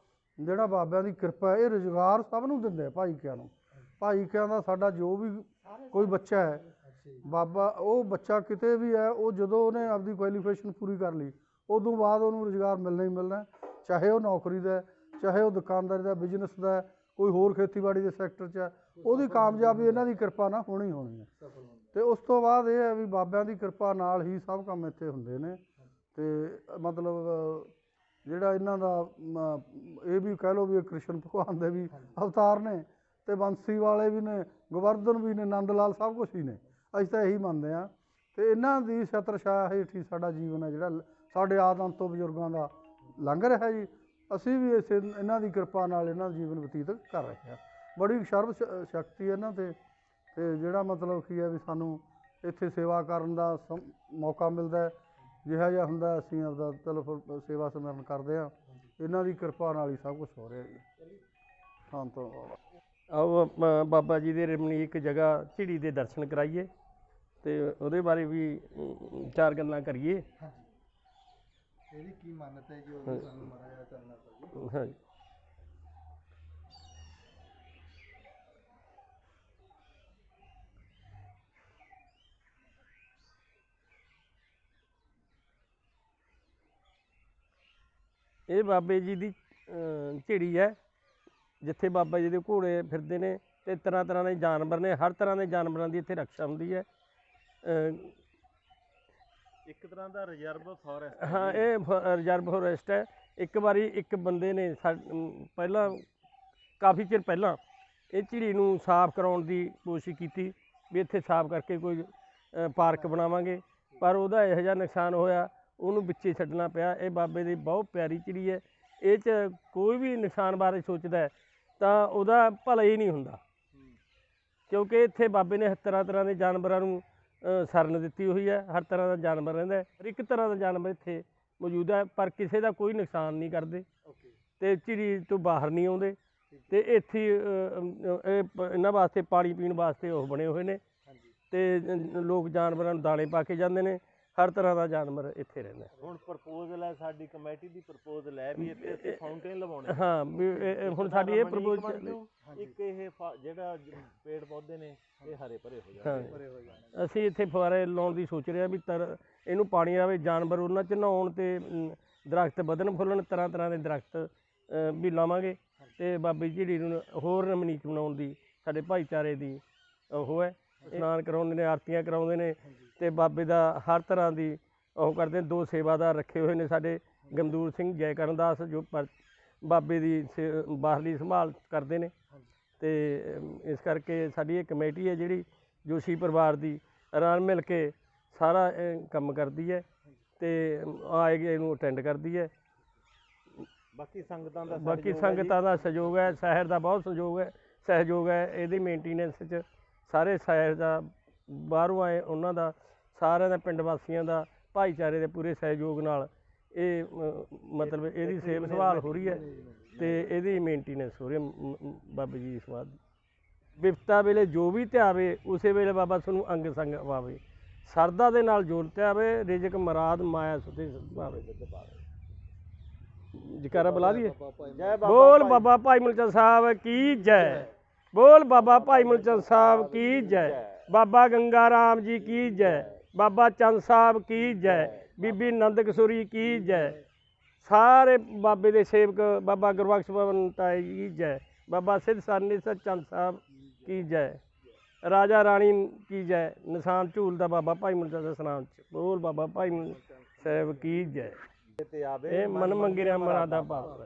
ਜਿਹੜਾ ਬਾਬਿਆਂ ਦੀ ਕਿਰਪਾ, ਇਹ ਰੁਜ਼ਗਾਰ ਸਭ ਨੂੰ ਦਿੰਦੇ ਆ ਭਾਈਕਿਆਂ ਨੂੰ। ਭਾਈਕਿਆਂ ਦਾ ਸਾਡਾ ਜੋ ਵੀ ਕੋਈ ਬੱਚਾ ਹੈ, ਬਾਬਾ ਉਹ ਬੱਚਾ ਕਿਤੇ ਵੀ ਹੈ, ਉਹ ਜਦੋਂ ਉਹਨੇ ਆਪਦੀ ਕੁਆਲੀਫਿਕੇਸ਼ਨ ਪੂਰੀ ਕਰ ਲਈ, ਉਦੋਂ ਬਾਅਦ ਉਹਨੂੰ ਰੁਜ਼ਗਾਰ ਮਿਲਣਾ ਹੀ ਮਿਲਣਾ। ਚਾਹੇ ਉਹ ਨੌਕਰੀ ਦਾ, ਚਾਹੇ ਉਹ ਦੁਕਾਨਦਾਰੀ ਦਾ, ਬਿਜ਼ਨਸ ਦਾ, ਕੋਈ ਹੋਰ ਖੇਤੀਬਾੜੀ ਦੇ ਸੈਕਟਰ 'ਚ ਹੈ, ਉਹਦੀ ਕਾਮਯਾਬੀ ਇਹਨਾਂ ਦੀ ਕਿਰਪਾ ਨਾਲ ਹੋਣੀ ਹੈ। ਤੇ ਉਸ ਤੋਂ ਬਾਅਦ ਇਹ ਹੈ ਵੀ ਬਾਬਿਆਂ ਦੀ ਕਿਰਪਾ ਨਾਲ ਹੀ ਸਭ ਕੰਮ ਇੱਥੇ ਹੁੰਦੇ ਨੇ। ਤੇ ਮਤਲਬ ਜਿਹੜਾ ਇਹਨਾਂ ਦਾ ਇਹ ਵੀ ਕਹਿ ਲਓ ਵੀ ਇਹ ਕ੍ਰਿਸ਼ਨ ਭਗਵਾਨ ਦੇ ਵੀ ਅਵਤਾਰ ਨੇ, ਤੇ ਬੰਸੀ ਵਾਲੇ ਵੀ ਨੇ, ਗੋਵਰਧਨ ਵੀ ਨੇ, ਨੰਦ ਲਾਲ, ਸਭ ਕੁਛ ਹੀ ਨੇ। ਅਸੀਂ ਤਾਂ ਇਹੀ ਮੰਨਦੇ ਹਾਂ। ਤੇ ਇਹਨਾਂ ਦੀ ਛਤਰ ਛਾਇਆ ਹੇਠ ਹੀ ਸਾਡਾ ਜੀਵਨ ਹੈ ਜਿਹੜਾ ਸਾਡੇ ਆਦਿ ਅੰਤ ਤੋਂ ਬਜ਼ੁਰਗਾਂ ਦਾ ਲੰਘ ਰਿਹਾ ਜੀ। ਅਸੀਂ ਵੀ ਇਹਨਾਂ ਦੀ ਕਿਰਪਾ ਨਾਲ ਇਹਨਾਂ ਦਾ ਜੀਵਨ ਬਤੀਤ ਕਰ ਰਹੇ ਹਾਂ। ਬੜੀ ਸਰਬ ਸ਼ਕਤੀ ਹੈ ਇਹਨਾਂ 'ਤੇ। ਤੇ ਜਿਹੜਾ ਮਤਲਬ ਕੀ ਹੈ ਵੀ ਸਾਨੂੰ ਇੱਥੇ ਸੇਵਾ ਕਰਨ ਦਾ ਮੌਕਾ ਮਿਲਦਾ ਹੈ। ਜਿਹਾ ਜਿਹਾ ਹੁੰਦਾ ਅਸੀਂ ਆਪਦਾ ਚਲੋ ਫਿਰ ਸੇਵਾ ਸਿਮਰਨ ਕਰਦੇ ਹਾਂ। ਇਹਨਾਂ ਦੀ ਕਿਰਪਾ ਨਾਲ ਹੀ ਸਭ ਕੁਝ ਹੋ ਰਿਹਾ ਜੀ। ਹਾਂ ਤੋਂ ਆਓ ਆਪਾਂ ਬਾਬਾ ਜੀ ਦੇ ਰਮਣੀਕ ਜਗ੍ਹਾ ਝਿੜੀ ਦੇ ਦਰਸ਼ਨ ਕਰਾਈਏ ਤੇ ਉਹਦੇ ਬਾਰੇ ਵੀ ਚਾਰ ਗੱਲਾਂ ਕਰੀਏ। ਇਹਦੀ ਕੀ ਮਾਨਤਾ ਹੈ ਜੀ, ਉਹ ਵੀ ਸਾਨੂੰ ਮਾੜਾ ਜਿਹਾ ਚਾਨਣਾ ਪਾਈਏ। ਹਾਂਜੀ। ਇਹ ਬਾਬੇ ਜੀ ਦੀ ਝਿੜੀ ਹੈ, ਜਿੱਥੇ ਬਾਬਾ ਜੀ ਦੇ ਘੋੜੇ ਫਿਰਦੇ ਨੇ ਤੇ ਤਰ੍ਹਾਂ ਤਰ੍ਹਾਂ ਦੇ ਜਾਨਵਰ ਨੇ। ਹਰ ਤਰ੍ਹਾਂ ਦੇ ਜਾਨਵਰਾਂ ਦੀ ਇੱਥੇ ਰਕਸ਼ਾ ਹੁੰਦੀ ਹੈ। ਇੱਕ ਤਰ੍ਹਾਂ ਦਾ ਰਿਜ਼ਰਵ ਫੋਰੈਸਟ ਹਾਂ, ਇਹ ਰਿਜ਼ਰਵ ਫੋਰੈਸਟ ਹੈ। ਇੱਕ ਵਾਰੀ ਇੱਕ ਬੰਦੇ ਨੇ ਪਹਿਲਾਂ ਕਾਫੀ ਚਿਰ ਪਹਿਲਾਂ ਇਹ ਝਿੜੀ ਨੂੰ ਸਾਫ਼ ਕਰਾਉਣ ਦੀ ਕੋਸ਼ਿਸ਼ ਕੀਤੀ ਵੀ ਇੱਥੇ ਸਾਫ਼ ਕਰਕੇ ਕੋਈ ਪਾਰਕ ਬਣਾਵਾਂਗੇ, ਪਰ ਉਹਦਾ ਇਹੋ ਜਿਹਾ ਨੁਕਸਾਨ ਹੋਇਆ, ਉਹਨੂੰ ਵਿੱਚੇ ਛੱਡਣਾ ਪਿਆ। ਇਹ ਬਾਬੇ ਦੀ ਬਹੁਤ ਪਿਆਰੀ ਝਿੜੀ ਹੈ। ਇਹ 'ਚ ਕੋਈ ਵੀ ਨੁਕਸਾਨ ਬਾਰੇ ਸੋਚਦਾ ਹੈ ਤਾਂ ਉਹਦਾ ਭਲਾ ਹੀ ਨਹੀਂ ਹੁੰਦਾ, ਕਿਉਂਕਿ ਇੱਥੇ ਬਾਬੇ ਨੇ ਤਰ੍ਹਾਂ ਤਰ੍ਹਾਂ ਦੇ ਜਾਨਵਰਾਂ ਨੂੰ ਸ਼ਰਨ ਦਿੱਤੀ ਹੋਈ ਹੈ। ਹਰ ਤਰ੍ਹਾਂ ਦਾ ਜਾਨਵਰ ਰਹਿੰਦਾ ਹੈ, ਹਰ ਇੱਕ ਤਰ੍ਹਾਂ ਦਾ ਜਾਨਵਰ ਇੱਥੇ ਮੌਜੂਦ ਹੈ, ਪਰ ਕਿਸੇ ਦਾ ਕੋਈ ਨੁਕਸਾਨ ਨਹੀਂ ਕਰਦੇ ਤੇ ਝਿੜੀ ਤੋਂ ਬਾਹਰ ਨਹੀਂ ਆਉਂਦੇ। ਤੇ ਇੱਥੇ ਇਹਨਾਂ ਵਾਸਤੇ ਪਾਣੀ ਪੀਣ ਵਾਸਤੇ ਉਹ ਬਣੇ ਹੋਏ ਨੇ ਤੇ ਲੋਕ ਜਾਨਵਰਾਂ ਨੂੰ ਦਾਣੇ ਪਾ ਕੇ ਜਾਂਦੇ ਨੇ। ਹਰ ਤਰ੍ਹਾਂ ਦਾ ਜਾਨਵਰ ਇੱਥੇ ਰਹਿੰਦਾ। ਹੁਣ ਪ੍ਰਪੋਜ਼ਲ ਹੈ, ਸਾਡੀ ਕਮੇਟੀ ਦੀ ਪ੍ਰਪੋਜ਼ਲ ਹੈ ਵੀ ਇੱਥੇ ਫਾਊਂਟੇਨ ਲਵਾਉਣੇ। ਹਾਂ, ਹੁਣ ਸਾਡੀ ਇਹ ਪ੍ਰਪੋਜ਼ਲ ਇੱਕ ਇਹ ਜਿਹੜਾ ਪੇੜ ਪੌਦੇ ਨੇ ਇਹ ਹਰੇ ਭਰੇ ਹੋ ਜਾਣਗੇ। ਅਸੀਂ ਇੱਥੇ ਫੁਆਰੇ ਲਾਉਣ ਦੀ ਸੋਚ ਰਹੇ ਹਾਂ ਵੀ ਇਹਨੂੰ ਪਾਣੀ ਆਵੇ, ਜਾਨਵਰ ਉਹਨਾਂ 'ਚ ਨਹਾਉਣ ਤੇ ਦਰਖਤ ਵਧਣ ਫੁੱਲਣ। ਤਰ੍ਹਾਂ ਤਰ੍ਹਾਂ ਦੇ ਦਰਖਤ ਵੀ ਲਾਵਾਂਗੇ ਤੇ ਬਾਬੇ ਝਿੜੀ ਨੂੰ ਹੋਰ ਰਮਣੀਕ ਬਣਾਉਣ ਦੀ ਸਾਡੇ ਭਾਈਚਾਰੇ ਦੀ ਉਹ ਹੈ। ਇਸ਼ਨਾਨ ਕਰਾਉਂਦੇ ਨੇ, ਆਰਤੀਆਂ ਕਰਾਉਂਦੇ ਨੇ ਤੇ ਬਾਬੇ ਦਾ ਹਰ ਤਰ੍ਹਾਂ ਦੀ ਉਹ ਕਰਦੇ ਨੇ। 2 ਸੇਵਾਦਾਰ ਰੱਖੇ ਹੋਏ ਨੇ ਸਾਡੇ, ਗਮਦੂਰ ਸਿੰਘ, ਜੈ ਕਰਨਦਾਸ, ਜੋ ਬਾਬੇ ਦੀ ਬਾਹਰਲੀ ਸੰਭਾਲ ਕਰਦੇ ਨੇ। ਤੇ ਇਸ ਕਰਕੇ ਸਾਡੀ ਇਹ ਕਮੇਟੀ ਹੈ ਜਿਹੜੀ ਜੋਸ਼ੀ ਪਰਿਵਾਰ ਦੀ, ਰਲ ਮਿਲ ਕੇ ਸਾਰਾ ਕੰਮ ਕਰਦੀ ਹੈ ਤੇ ਆਏ ਗਏ ਨੂੰ ਅਟੈਂਡ ਕਰਦੀ ਹੈ। ਬਾਕੀ ਸੰਗਤਾਂ ਦਾ ਸਹਿਯੋਗ ਹੈ, ਸ਼ਹਿਰ ਦਾ ਬਹੁਤ ਸਹਿਯੋਗ ਹੈ ਇਹਦੀ ਮੇਨਟੇਨੈਂਸ 'ਚ। ਸਾਰੇ ਸ਼ਹਿਰ ਦਾ, ਬਾਹਰੋਂ ਆਏ ਉਹਨਾਂ ਦਾ, ਸਾਰਿਆਂ ਦਾ, ਪਿੰਡ ਵਾਸੀਆਂ ਦਾ, ਭਾਈਚਾਰੇ ਦੇ ਪੂਰੇ ਸਹਿਯੋਗ ਨਾਲ ਇਹ ਮਤਲਬ ਇਹਦੀ ਸੇਵਾ ਸੰਭਾਲ ਹੋ ਰਹੀ ਹੈ ਤੇ ਇਹਦੀ ਮੇਨਟੇਨੈਂਸ ਹੋ ਰਹੀ ਹੈ ਬਾਬੇ ਜੀ ਦੀ ਸਮਾਧ ਦੀ। ਬਿਪਤਾ ਵੇਲੇ ਜੋ ਵੀ ਧਿਆਵੇ, ਉਸੇ ਵੇਲੇ ਬਾਬਾ ਤੁਹਾਨੂੰ ਅੰਗ ਸੰਗ ਪਾਵੇ। ਸਰਦਾ ਦੇ ਨਾਲ ਜੋਰ ਧਿਆਵੇ, ਰਿਜ਼ਕ ਮਰਾਦ ਮਾਇਆ ਸੁਤੇ ਪਾਵੇ। ਜੈਕਾਰਾ ਬੁਲਾ ਦਈਏ। ਬੋਲ ਬਾਬਾ ਭਾਈ ਮੁਲਚੰਦ ਸਾਹਿਬ ਕੀ ਜੈ। ਬੋਲ ਬਾਬਾ ਭਾਈ ਮੁਲਚੰਦ ਸਾਹਿਬ ਕੀ ਜੈ। ਬਾਬਾ ਗੰਗਾ ਰਾਮ ਜੀ ਕੀ ਜੈ। ਬਾਬਾ ਚੰਦ ਸਾਹਿਬ ਕੀ ਜੈ। ਬੀਬੀ ਨੰਦ ਕਸੂਰੀ ਕੀ ਜੈ। ਸਾਰੇ ਬਾਬੇ ਦੇ ਸੇਵਕ, ਬਾਬਾ ਗੁਰਬਖਸ਼ ਤਾਈ ਕੀ ਜੈ। ਬਾਬਾ ਸਿੱਧ ਸਰਨੀ ਚੰਦ ਸਾਹਿਬ ਕੀ ਜੈ। ਰਾਜਾ ਰਾਣੀ ਕੀ ਜੈ। ਨਿਸ਼ਾਨ ਝੂਲਦਾ ਬਾਬਾ ਭਾਈ ਮੁਲਚੰਦ ਦਾ ਸਨਾਮ 'ਚ। ਬੋਲ ਬਾਬਾ ਭਾਈ ਮੁਲਚੰਦ ਸਾਹਿਬ ਕੀ ਜੈ। ਇਹ ਮਨ ਮੰਗਿਆ ਮਰਾਦਾ ਪਾਵੇ।